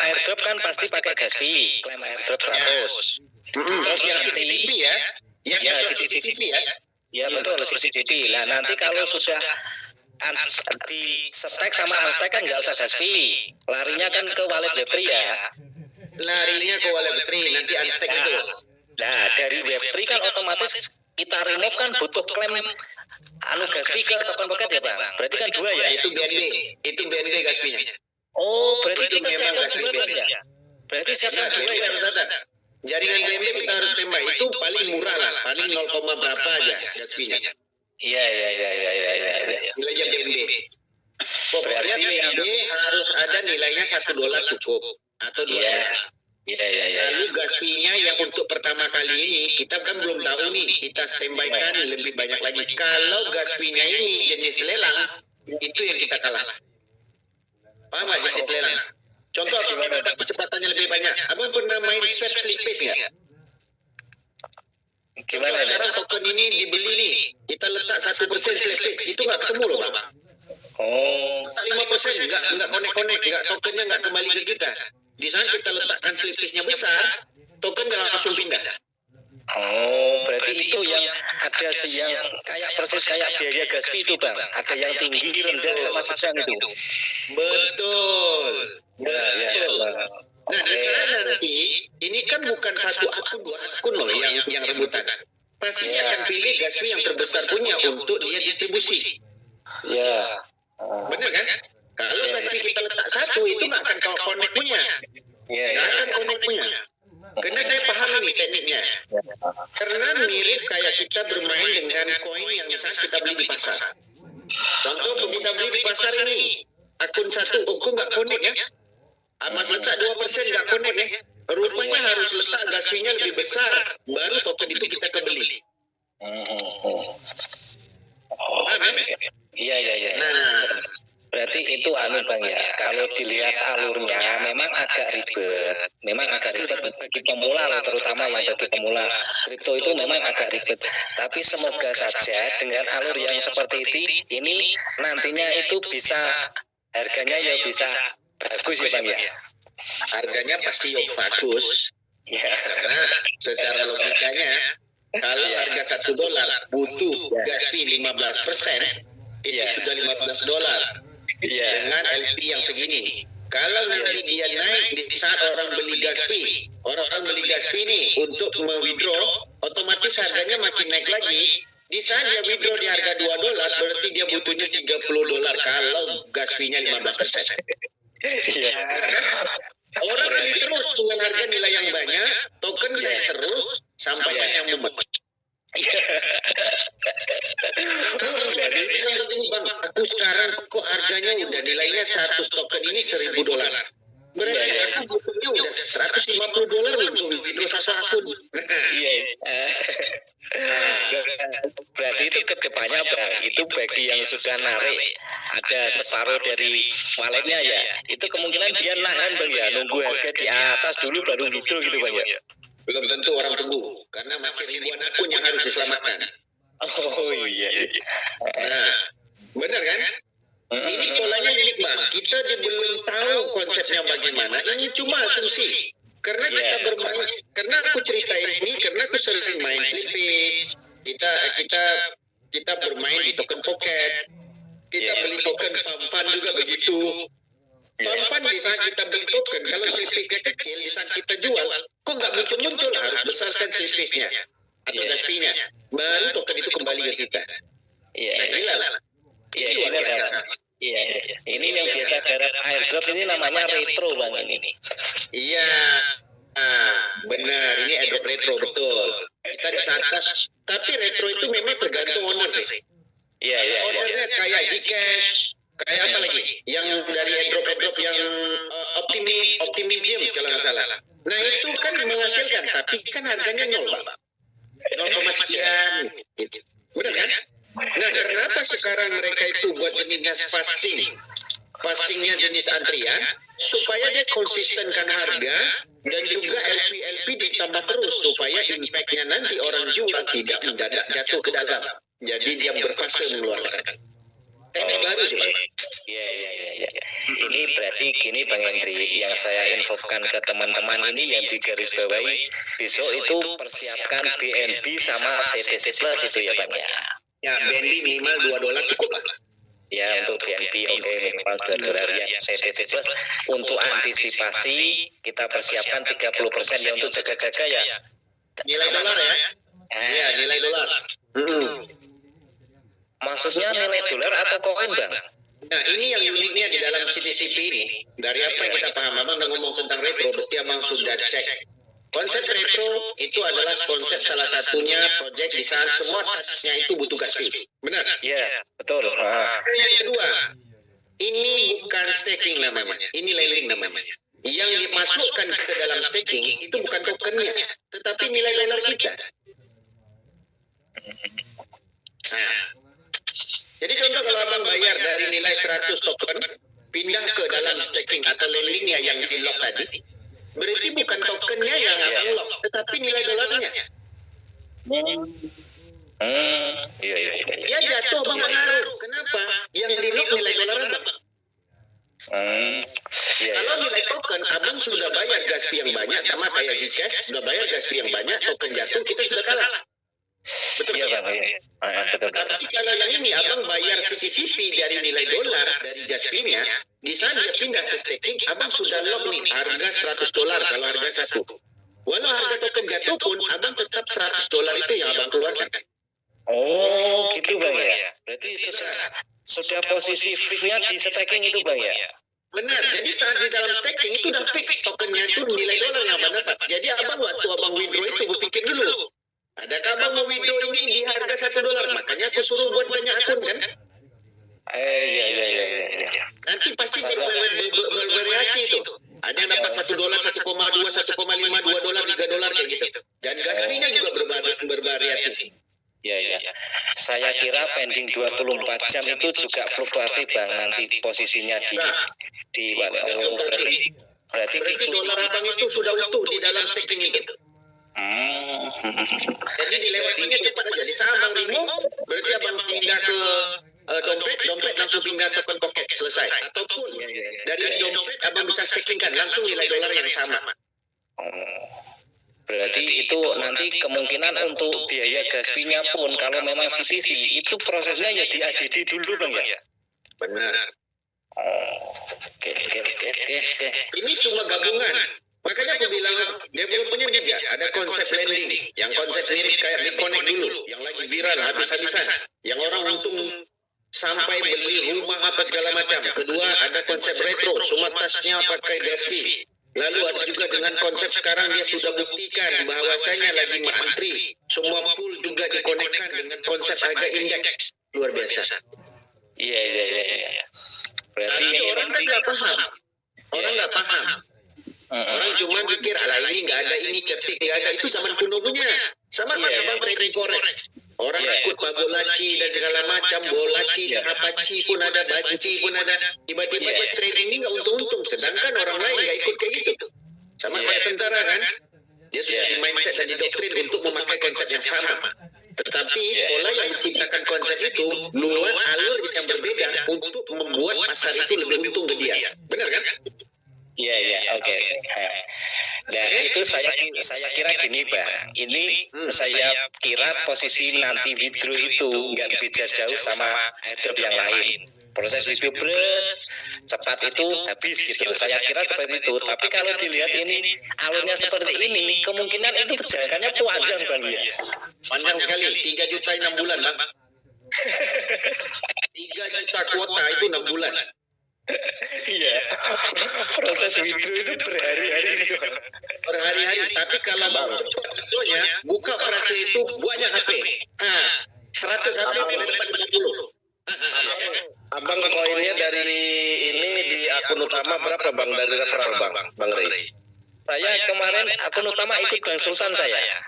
airdrop kan pasti pakai gas fee, klaim airdrop 100. Terus yang CCTV ya, yang CCTV ya. Ya betul, CCTV. Nah nanti kalau sudah di stack sama unstack kan nggak usah gas fee, larinya kan ke wallet Web3 ya. Larinya ke wallet Web3, nanti unstack itu. Nah dari Web3 kan otomatis kita remove kan butuh klaim gas fee ke token pocket ya Bang. Berarti kan dua ya. Itu BNB gas fee-nya. Oh berarti kita memang siapkan gas dua fee. ya. Berarti siapkan dua ya. Jaringan BNB kita harus tembak, itu paling murah lah, paling 0, berapa aja gas fee-nya. Iya. Nilainya BNB. Pokoknya BNB harus ada nilainya $1 cukup atau $2. Iya. Lalu gas fee-nya yang untuk pertama kali ini kita kan belum tahu nih, kita standby-kan lebih banyak lagi. Kalau gas fee-nya ini jenis lelang, itu yang kita kalah. Paham nggak jenis lelang? Contoh kita dapat kecepatannya lebih banyak. Abang pernah main swap slippage nggak? Gimana Sekarang token ini dibeli nih, kita letak 1% slippage, itu nggak ketemu loh Bang. Oh. 5% nggak konek-konek, nggak tokennya nggak kembali ke kita. Di saat kita letakkan slippage-nya besar, token nggak langsung pindah. Oh, berarti itu yang ada yang kayak persis kayak biaya gas fee itu Bang. Ada yang tinggi, rendah, sama sedang itu. Betul. Ya. Nah, di sana nanti ini kan bukan satu akun, 2 akun loh yang rebutan. Pasti akan pilih gas fee yang terbesar punya untuk dia distribusi. Ya. Benar kan? Kalau gas fee kita letak satu, itu nggak akan connect punya. Nggak akan connect punya. Karena saya paham ini tekniknya. Karena mirip kayak kita bermain dengan koin yang misalnya kita beli di pasar. Contoh kita beli di pasar ini, akun satu, kok nggak connect ya? Amat letak 2% nggak connect ya? Rupanya harus letak gas fee-nya lebih besar, baru token itu kita kebeli. Iya. Nah, berarti itu Bang ya. Kalau dilihat alurnya memang agak ribet. Bagi pemula lah, terutama yang bagi pemula. Kripto itu memang agak ribet. Tapi semoga saja dengan alur yang seperti ini nantinya itu bisa harganya ya bisa bagus ya Bang ya. harganya pasti bagus. Ya. Karena secara logikanya, kalau harga $1 butuh gas fee 15%, itu sudah $15. Iya. Dengan LP yang segini. Kalau nanti dia naik di saat orang beli gas fee, orang beli gas fee ini untuk withdraw, otomatis harganya makin naik lagi. Di saat dia withdraw di harga $2, berarti dia butuhnya $30 kalau gas fee-nya 15%. Iya. Orang beli terus dengan harga nilai yang banyak, token naik terus sampai yang mumet. Jadi yang penting bang, aku sekarang kok harganya udah nilainya 100 token ini $1.000. Berarti aku butuhnya udah $150 untuk withdraw satu akun. Iya. Berarti itu kedepannya bang, itu bagi yang sudah narik ada separuh dari walletnya ya, itu kemungkinan dia nahan bang ya, nunggu harga di atas dulu baru withdraw gitu bang ya. Belum tentu orang tunggu, karena masih ribuan akun yang harus diselamatkan. Oh iya. Nah, benar kan? Ini polanya ini bang, kita belum tahu konsepnya bagaimana. Ini cuma asumsi. Karena kita bermain, karena aku ceritain ini, karena aku sering main slippage. Kita bermain di token pocket. Kita beli token pampan juga begitu. Pampan di saat kita beli token, kalau slippage-nya kecil, di saat kita jual, kok nggak muncul-muncul, harus besarkan slippage-nya atau gas fee-nya. Baru token itu kembali ke kita. Iya. Iya, Iya. Ini yang biasa garap airdrop ini namanya retro bang ini. Iya, benar. Ini airdrop retro betul. Kita di atas, tapi retro itu memang tergantung owner sih. Iya. Ownernya kayak Zcash, kayak apa lagi? Yang dari airdrop yang optimism kalau nggak salah. Nah itu kan menghasilkan, tapi kan harganya 0 bang. 0, sekian. Gitu. Benar kan? Nah, kenapa sekarang mereka itu buat jenis fasting? Fastingnya jenis antrian, supaya dia konsistenkan harga, dan juga LP ditambah terus, supaya impact-nya nanti orang jual tidak mendadak jatuh ke dalam. Jadi dia berfase mengeluarkan. Teknik baru sih. Iya. Ini berarti gini Bang Hendri, yang saya infokan ke teman-teman ini yang digarisbawahi, besok itu persiapkan BNB sama CTC Plus itu ya Bang ya. Ya, BNB minimal $2 cukup lah. Ya, untuk BNB oke minimal $2 ya. CTC Plus untuk antisipasi kita persiapkan 30% ya untuk jaga-jaga ya. Nilai dolar ya? Iya, nilai dolar. Maksudnya nilai dolar atau koin Bang? Nah, ini yang uniknya di dalam CTCP ini. Dari apa yang kita paham, Abang udah ngomong tentang retro, berarti Abang sudah cek. Konsep retro itu adalah konsep salah satunya proyek di saat semua tasnya itu butuh gas fee. Benar? Iya, betul. Yang kedua, ini bukan staking namanya, ini lending namanya. Yang dimasukkan ke dalam staking itu bukan tokennya, tetapi nilai dolar kita. Nah, jadi contoh kalau Abang bayar dari nilai 100 token, pindah ke dalam staking atau lendingnya yang di lock tadi, berarti bukan tokennya yang Abang lock, tetapi nilai dolarnya. Iya. Dia jatuh Abang ngaruh. Kenapa? Yang di lock nilai dolar Abang. Kalau nilai token, Abang sudah bayar gas fee yang banyak, sama kayak Zcash, sudah bayar gas fee yang banyak, token jatuh, kita sudah kalah. Betul Iya Bang, iya. Betul. Tapi kalau yang ini Abang bayar CCCP dari nilai dolar dari gas fee-nya, di saat dia pindah ke staking, Abang sudah lock nih harga $100 kalau harga satu. Walau harga token jatuh pun, Abang tetap $100 itu yang Abang keluarkan. Oh, gitu Bang ya. Berarti sudah posisi fix-nya di staking itu Bang ya. Benar, jadi saat di dalam staking itu udah fix tokennya itu nilai dolar yang Abang dapat. Jadi Abang waktu Abang withdraw itu berpikir dulu, adakah Abang mau withdraw ini di harga $1? Makanya aku suruh buat banyak akun kan. Iya. Nanti pasti bervariasi itu. Ada yang dapat $1, 1,2, 1,5, $2, $3 kayak gitu. Dan gas fee-nya juga bervariasi. Iya. Saya kira pending 24 jam itu juga fluktuatif Bang, nanti posisinya di berarti dolar Abang itu sudah utuh di dalam staking itu. Jadi dilewatinya cepat aja. Di saat Abang remove, berarti Abang pindah ke dompet langsung pindah ke token pocket, selesai. Ataupun dari dompet Abang bisa stakingkan langsung nilai dolar yang sama. Berarti itu nanti kemungkinan untuk biaya gas fee-nya pun kalau memang CTC itu prosesnya ya di ADD dulu Bang ya. Benar. Oh, oke. Ini cuma gabungan. Makanya aku bilang developernya bijak. Ada konsep lending, yang konsep mirip kayak Bitconnect dulu, yang lagi viral habis-habisan, yang orang untung sampai beli rumah apa segala macam. Kedua ada konsep retro, semua tasnya pakai gas fee. Lalu ada juga dengan konsep sekarang dia sudah buktikan bahwasanya lagi mengantri. Semua pool juga dikonekkan dengan konsep harga indeks. Luar biasa. Iya. Berarti Tapi ini orang kan nggak paham. Orang nggak paham. Orang cuma mikir, alah ini nggak ada, ini cetik nggak ada. Itu zaman kuno punya. Sama Iya. bang trading forex. Orang Iya. ikut Fibonacci dan segala macam, Bolaci dan Apache pun ada, Banci pun ada. Tiba-tiba Iya. buat trading ini nggak untung-untung. Sedangkan orang lain nggak ikut kayak gitu. Sama Iya. kayak tentara kan. Dia sudah Iya. di mindset dan didoktrin untuk memakai konsep yang sama. Tetapi pola yang menciptakan konsep itu luar alur yang berbeda untuk membuat pasar itu lebih untung ke dia. Benar kan? Iya, oke. Nah, itu saya kira gini, Bang. Ini saya kira posisi nanti withdraw itu nggak beda jauh sama airdrop yang lain. Proses withdraw cepat itu habis gitu. Saya kira seperti itu. Tapi kalau dilihat ini alurnya seperti ini, kemungkinan itu perjalanannya panjang, Bang ya. Panjang sekali, 3 juta 6 bulan, Bang. 3 juta kuota itu 6 bulan. Iya. Proses withdraw itu berhari-hari gitu. Berhari-hari. Tapi kalau mau cepat contohnya, buka operasi itu banyak HP. 100 HP tidak dapat 50. Abang koinnya dari ini di akun utama berapa bang, dari referral bang Rey? Saya kemarin akun utama ikut Bang Sultan saya.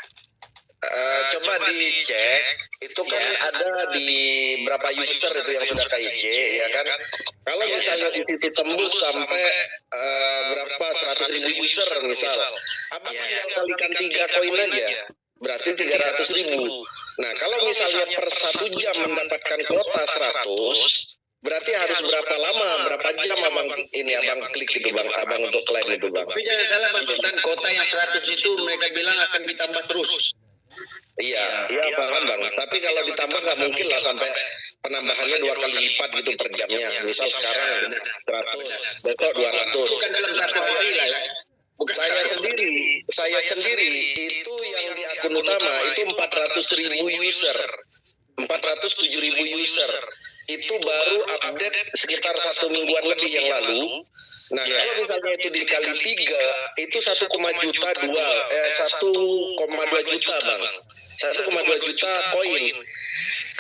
Coba dicek, itu kan ada di berapa user itu yang sudah KIC ya kan. Kalau misalnya di situ tembus sampai berapa 100.000 user misal, abang tinggal kalikan 3 koin aja, berarti 300.000. Nah kalau misalnya per 1 jam mendapatkan kuota 100, berarti harus berapa lama, berapa jam abang klik itu bang, abang untuk klaim itu bang. Tapi jangan salah Bang Sultan, kota yang 100 itu mereka bilang akan ditambah terus. Iya paham bang. Tapi kalau ditambah nggak mungkin lah sampai penambahannya 2 kali lipat gitu per jamnya. Misal sekarang 100, besok 200. Bukan dalam 1 hari lah ya. Bukan Saya sendiri itu yang di akun utama itu 400.000 user, 407.000 user. Itu baru update sekitar 1 mingguan lebih yang lalu. Nah kalau misalnya itu dikali 3 itu 1,2 juta bang, 1,2 juta koin.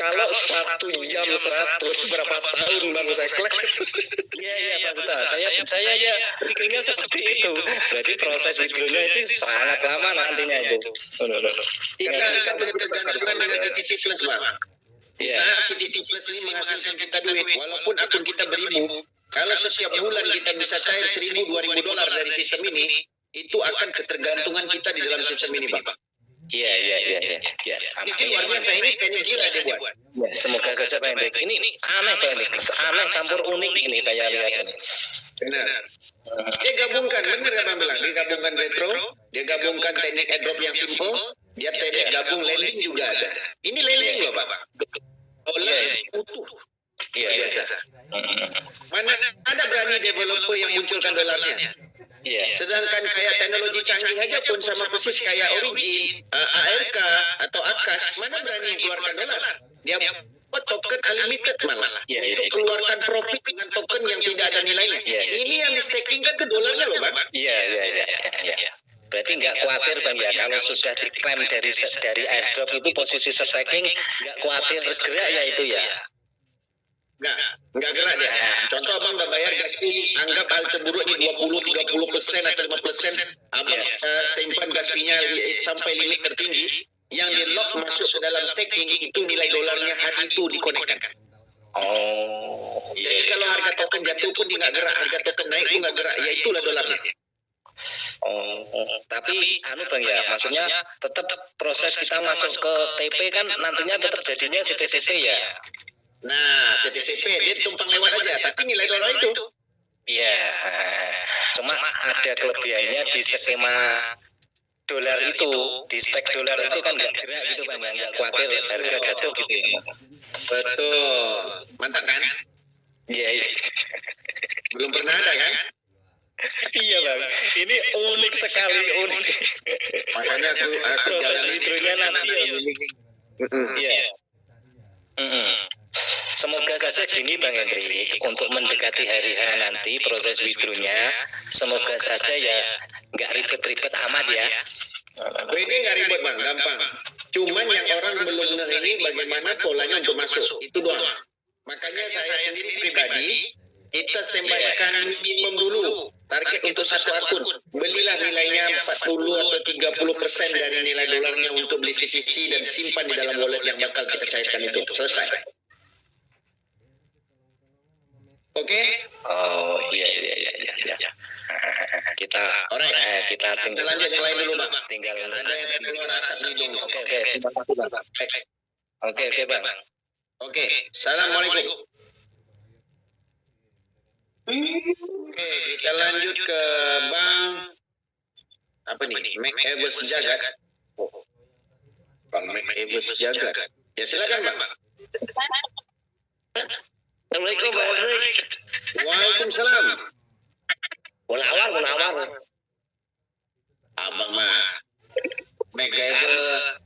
Kalau 1 jam 100 berapa tahun bang saya klek? Iya Bang Sultan. Saya ya pikirnya seperti itu. Berarti proses withdrawnya itu sangat lama nantinya itu. Kita akan berkegantungan dengan CTC Plus Bang. Iya. Nah, CTC Plus ini menghasilkan kita duit, walaupun akun kita beribu. Kalau setiap bulan kita bisa cair 1.000-2.000 dolar dari sistem ini, itu akan ketergantungan kita di dalam sistem ini, Bang. Iya. Ini luar biasa, ini pengen gila dia buat. Ya, semoga saja Bang Hendrik. Ini aneh Bang Hendrik. Aneh campur unik ini saya lihat ini. Benar. Dia gabungkan, benar ya Bang bilang. Dia gabungkan retro, dia gabungkan teknik airdrop yang simple, dia teknik gabung lending juga ada. Ini lending loh, Bang. Dolar utuh. Iya. Mana ada berani developer yang munculkan dolarnya? Iya. Sedangkan kayak teknologi canggih aja pun sama persis kayak Origin, ARK atau Akas, mana berani yang keluarkan dolar? Dia buat token unlimited malah untuk keluarkan profit dengan token yang tidak ada nilainya. Ini yang di staking kan ke dolarnya loh Bang. Iya. Berarti nggak khawatir Bang ya kalau sudah diklaim dari airdrop itu posisi staking nggak khawatir gerak ya itu ya. Nggak gerak dia. Contoh abang nggak bayar gas fee, anggap hal cemburu ini 20-30% atau 5%, abang simpan gas fee-nya sampai limit tertinggi, yang di lock masuk ke dalam staking itu nilai dolarnya hari itu dikonekkan. Oh. Jadi kalau harga token jatuh pun dia nggak gerak, harga token naik pun nggak gerak, ya itulah dolarnya. Tapi Bang ya, maksudnya tetap proses kita masuk ke TP kan nantinya tetap jadinya CTCP ya. Nah, CTCP dia tumpang lewat aja, tapi nilai dolar itu. Iya. Cuma ada kelebihannya di skema dolar itu, di stek dolar itu kan nggak gerak gitu Bang, nggak khawatir harga jatuh gitu ya. Betul, mantap kan? Iya. Belum pernah ada kan? Iya bang, ini unik sekali, unik. Makanya aku Proses jalan withdrawnya nanti ya. Iya. Semoga saja gini Bang Hendrik, untuk mendekati hari H nanti proses withdrawnya, semoga saja ya nggak ribet-ribet amat ya. WD nggak ribet bang, gampang. Cuman yang orang belum ngeh ini bagaimana polanya untuk masuk, itu doang. Makanya saya sendiri pribadi, kita standby-kan minimum dulu. Target untuk satu akun, belilah nilainya 40 atau 30% dari nilai dolarnya untuk beli CCC dan simpan di dalam wallet yang bakal kita cairkan itu. Selesai. Oke? Oh iya. Kita kita tinggal lanjut yang lain dulu bang. Tinggal Ada yang keluar asap hidung. Oke. Terima kasih Bang. Oke Bang. Oke, assalamualaikum. Oke, kita lanjut ke Bang apa nih? Mac Evers Jagat. Bang Mac Evers Jagat. Ya silakan Bang. Assalamualaikum Bang Hendrik. Waalaikumsalam. Munawar. Abang mah MacGyver,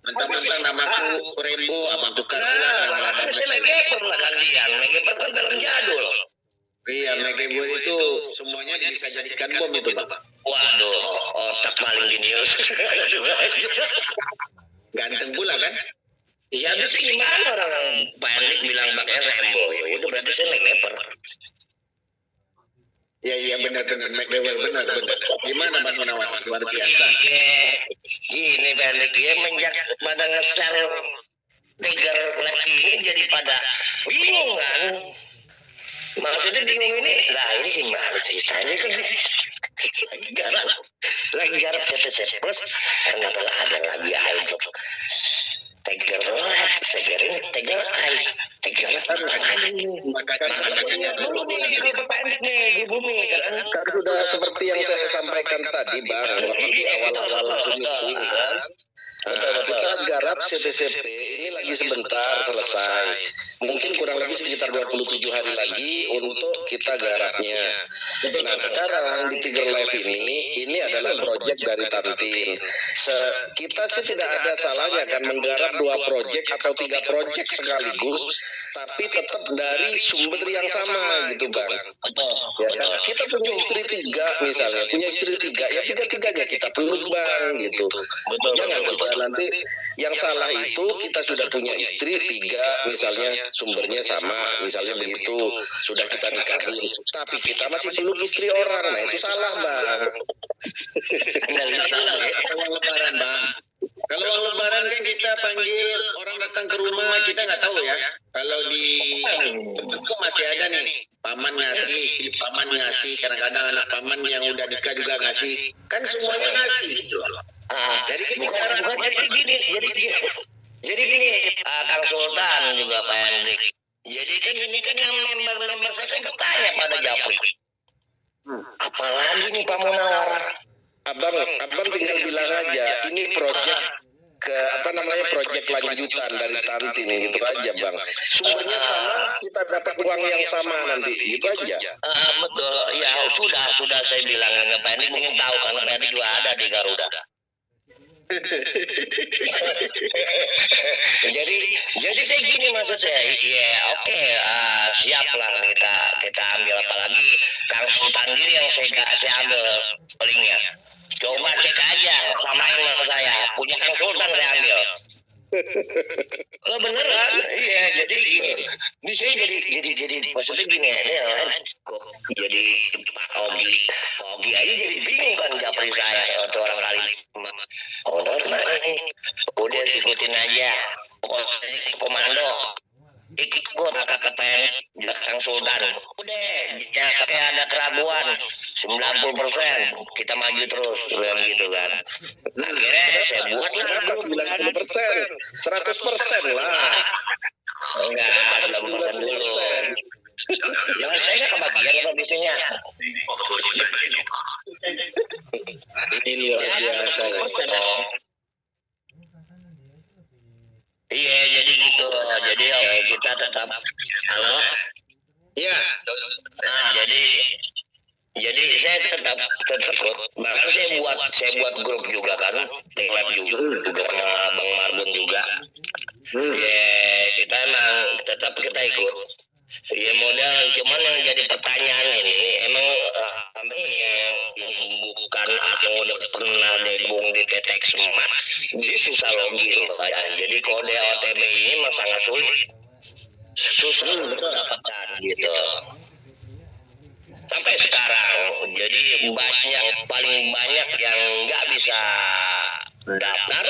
mentang-mentang namaku Rembo, abang tukar pula nama abang. MacGyver lah kalian, MacGyver kan film jadul. Iya, MacGyver itu semuanya bisa jadikan bom itu bang. Waduh, otak paling jenius. Ganteng pula kan? Ya itu gimana orang Pak Hendrik bilang pakai Rembo, ya itu berarti saya MacGyver. Iya benar MacGyver benar. Gimana Bang Gunawan? Luar biasa. Gini Pak Hendrik ya menjak pada nge-share Tiger lagi ini jadi pada bingung kan. Maksudnya bingung ini, lah ini gimana ceritanya kan lagi garap CTC Plus, kenapa ada lagi ayo Tiger Lab, Tiger Eye, Tiger Makanya dulu nih di pendek nih di bumi kan. Kan sudah seperti yang saya sampaikan tadi Bang, waktu di awal-awal meeting kan. Kita garap CTCP ini lagi sebentar selesai. Mungkin kurang lebih sekitar 27 hari lagi untuk kita garapnya. Nah sekarang di Tiger Live ini adalah proyek dari Tantin. Kita sih tidak ada salahnya kan menggarap 2 proyek atau 3 proyek sekaligus, tapi tetap dari sumber yang sama gitu Bang. Ya kan? Kita punya istri 3 misalnya, punya istri 3, ya 3-3-nya kita peluk Bang gitu. Jangan kita nanti yang salah itu kita sudah punya istri 3 misalnya sumbernya sama, misalnya begitu, sudah kita nikahin, tapi kita masih peluk istri orang, nah itu salah Bang. Kalau lebaran Bang. Kalau lebaran kan kita panggil orang datang ke rumah, kita nggak tahu ya. Kalau di itu masih ada nih, paman ngasih, istri paman ngasih, kadang-kadang anak paman yang udah nikah juga ngasih, kan semuanya ngasih gitu. Jadi gini, Kang Sultan juga Pak Hendrik. Jadi kan ini kan yang member saya kan bertanya pada Japri. Apalagi nih Pak Munawar. Abang tinggal bilang aja, ini proyek proyek lanjutan dari Tantin gitu aja Bang. Sumbernya sama, kita dapat uang yang sama nanti, gitu aja. Betul, ya sudah saya bilang ke Pak Hendrik, mungkin tahu karena Pak Hendrik juga ada di Garuda. jadi kayak gini maksud saya, oke, siap lah kita ambil, apalagi Kang Sultan diri yang saya ambil linknya. Coba cek aja, samain sama saya, punya Kang Sultan saya ambil. Beneran, iya. Jadi gini, ini saya jadi maksudnya gini, ini kok jadi Pak Ogi aja jadi bingung kan Japri saya untuk orang kali. Udah ikutin aja, pokoknya komando. Ikut KKPN Kang Sultan. Udah, ya kayak ada keraguan 90%, kita maju terus gitu kan. Akhirnya saya buat lah grup 90%, 100% lah. Enggak, 90% dulu. Jangan saya nggak kebagian apa bisnisnya. Ini luar biasa. Iya, jadi gitu. Jadi kita tetap halo. Iya. Nah, jadi Jadi saya tetap ikut. Bahkan saya buat grup juga kan, lab juga sama Bang Marbun juga. Ya kita emang tetap kita ikut. Ya modal, cuman yang jadi pertanyaan ini emang yang bukan atau udah pernah debung di tetek semat, dia susah login. Jadi kode OTP ini memang sangat susah untuk dapatkan gitu. Sampai sekarang, jadi paling banyak yang nggak bisa daftar,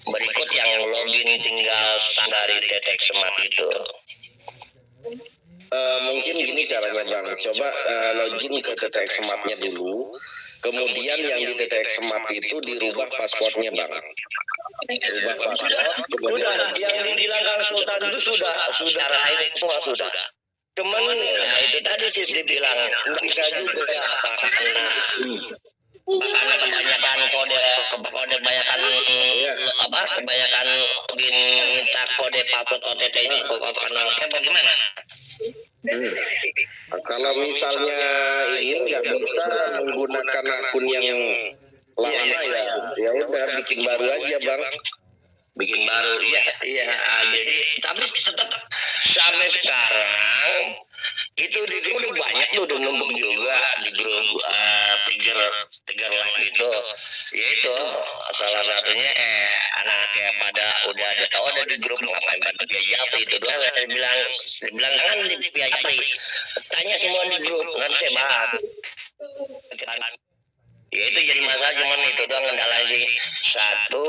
berikut yang login tinggal dari tetek semat itu. Mungkin gini caranya Bang, coba login ke TTX Smart-nya dulu, kemudian yang di TTX Smart itu dirubah passwordnya Bang. Rubah password, Sudah, yang dibilang Kang Sultan itu sudah lain semua sudah. Cuman ya itu tadi sih dibilang nggak bisa juga ya karena kebanyakan kode kebanyakan kebanyakan minta kode password OTP ini karena bagaimana? Kalau misalnya ini nggak bisa menggunakan akun yang lama ya udah bikin baru aja Bang. Bikin baru, iya. Jadi tapi tetap sampai sekarang itu di grup banyak tuh udah numpuk juga di grup tiger live itu, yaitu salah satunya anaknya pada udah ada di grup ngapain pada Piajati itu doang saya bilang kan di Piajati tanya semua di grup nanti saya bahas. Ya itu jadi masalah, cuman itu doang kendala sih. Satu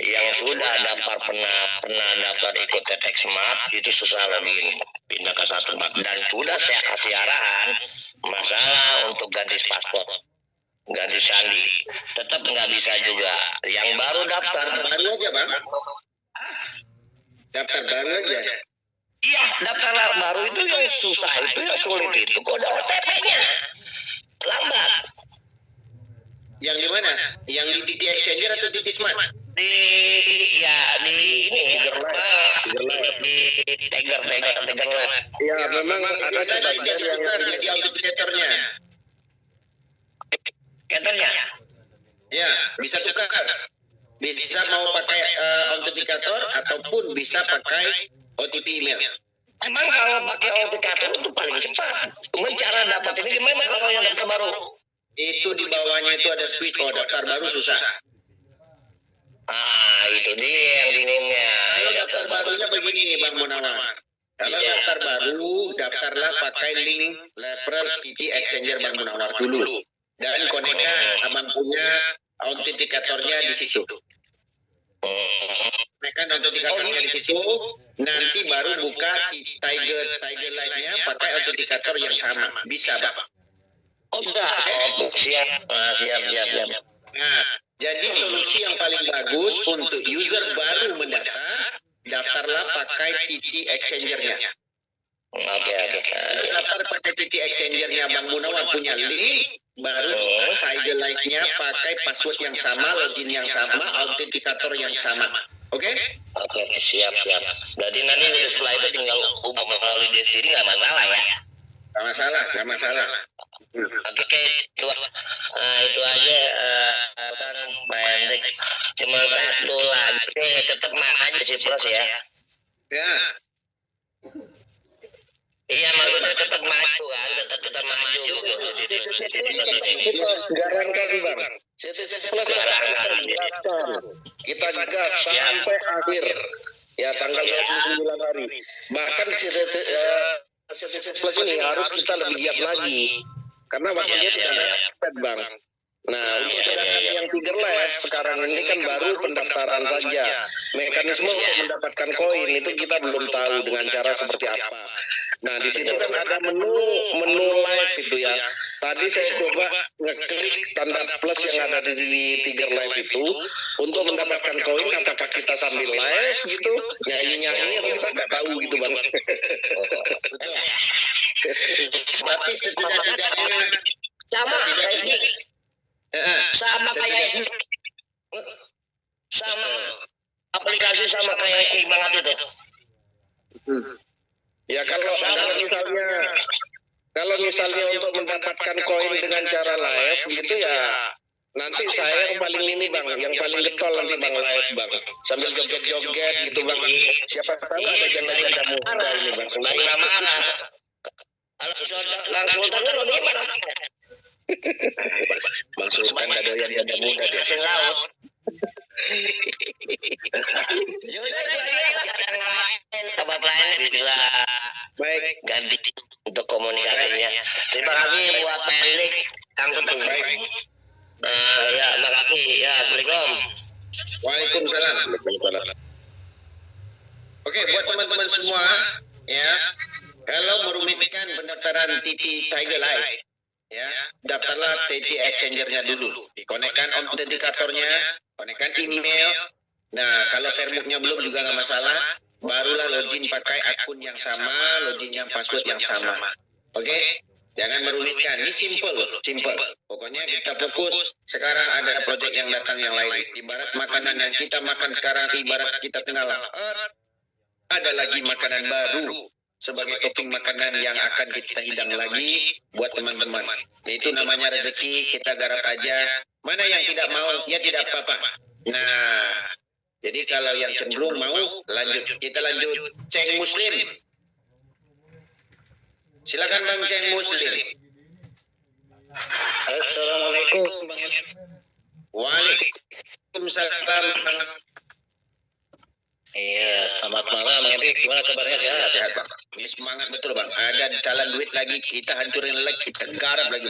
yang sudah pernah daftar ikut tetek smart itu susah login pindah ke satu dan sudah saya kasih arahan masalah untuk ganti paspor ganti sandi tetap nggak bisa juga. Yang baru daftar Baru aja Bang. Daftar baru aja. iya daftar baru itu yang susah, itu yang sulit itu kode OTP-nya lambat. Yang di mana? Yang di TT Exchanger atau TT Smart? Di ini di Tiger Lab. Ya memang ada sebagian yang jadi autenticatornya. Katanya Ya, bisa tukar. Bisa mau pakai autenticator ataupun bisa pakai OTP email. emang kalau pakai autenticator itu paling cepat. Cuman cara dapat ini gimana kalau yang daftar baru? Itu di bawahnya itu ada switch, daftar baru susah. Itu dia yang dinimnya. Kalau daftar barunya begini nih Bang Munawar. Kalau daftar baru, daftarlah pakai link referral TT Exchanger Bang Munawar dulu. Dan konekkan abang punya autentikatornya di situ. Konekkan autentikatornya di situ, nanti baru buka Tiger Live-nya pakai autentikator yang sama. Bisa Bang. Siap. Nah, jadi solusi yang paling bagus untuk user baru mendaftar, daftarlah pakai TT Exchanger-nya. Oke. Daftar pakai TT Exchanger-nya Bang Munawar punya link, baru Tiger Live-nya pakai password yang sama, login yang sama, autentikator yang sama. Oke? Oke, siap. Jadi nanti setelah itu tinggal ubah melalui dia sendiri nggak masalah ya? Gak masalah. Oke, itu aja kan Pak Hendrik. Cuma satu lagi, tetap makanya si plus ya. Ya, Iya, maksudnya tetap maju kan, tetap maju. Garankan Bang. CTC Plus kita gas sampai akhir. Ya tanggal 29 hari. Bahkan CTC Plus ini harus kita lebih giat lagi. Karena waktunya tidak cepat Bang. Nah, untuk sedangkan yang Tiger Live sekarang ini kan baru pendaftaran saja. Mekanisme untuk mendapatkan koin itu kita belum tahu dengan cara seperti apa. Nah, di situ kan ada menu live itu ya. Tadi saya coba ngeklik tanda plus yang ada di Tiger Live itu untuk mendapatkan koin. Apakah kita sambil live gitu nyanyi-nyanyi atau kita nggak tahu gitu Bang. tapi setidak-tidaknya Sama kayak ini. Sama kayak sama aplikasi sama kayak ini banget itu. Ya kalau misalnya untuk mendapatkan koin dengan cara live gitu ya, nanti saya yang paling ini bang, yang paling getol nanti bang live bang, sambil joget-joget gitu bang. Siapa tahu ada janda-janda muda ini bang. Bang mana? Bang Sultan kan lebih mana? Bang Sultan ada doyan janda muda dia. Di laut. Yaudah, yang lain, tempat lain bisa Baik, ganti untuk komunikasinya. Terima kasih buat Pendik, Kang Sultan. Ya, makasih. Ya, Assalamualaikum. Waalaikumsalam. Oke, buat teman-teman semua, ya, kalau merumitkan pendaftaran TT Tiger Life, ya, daftarlah TT Exchanger-nya dulu. Dikonekkan autentikatornya, konekkan email. Nah, kalau Fairbook-nya belum juga nggak masalah, barulah login pakai akun yang sama, login yang password yang sama. Oke? Jangan merumitkan, ini simple loh, simple. Pokoknya kita fokus, sekarang ada proyek yang datang yang lain. Ibarat makanan yang kita makan sekarang, ibarat kita tengah lapar, ada lagi makanan baru sebagai topping makanan yang akan kita hidang lagi buat teman-teman. Itu namanya rezeki, kita garap aja. Mana yang tidak mau, ya tidak apa-apa. Nah, jadi kalau yang cenderung mau, lanjut. Kita lanjut. Ceng Muslim. Silakan Bang Ceng Muslim. Assalamualaikum, Bang Yan. Waalaikumsalam Bang. Iya, selamat malam, Bang Yan. Gimana kabarnya? Sehat? Sehat Bang. Ini semangat betul Bang. Ada jalan duit lagi, kita hancurin lagi, kita garap lagi.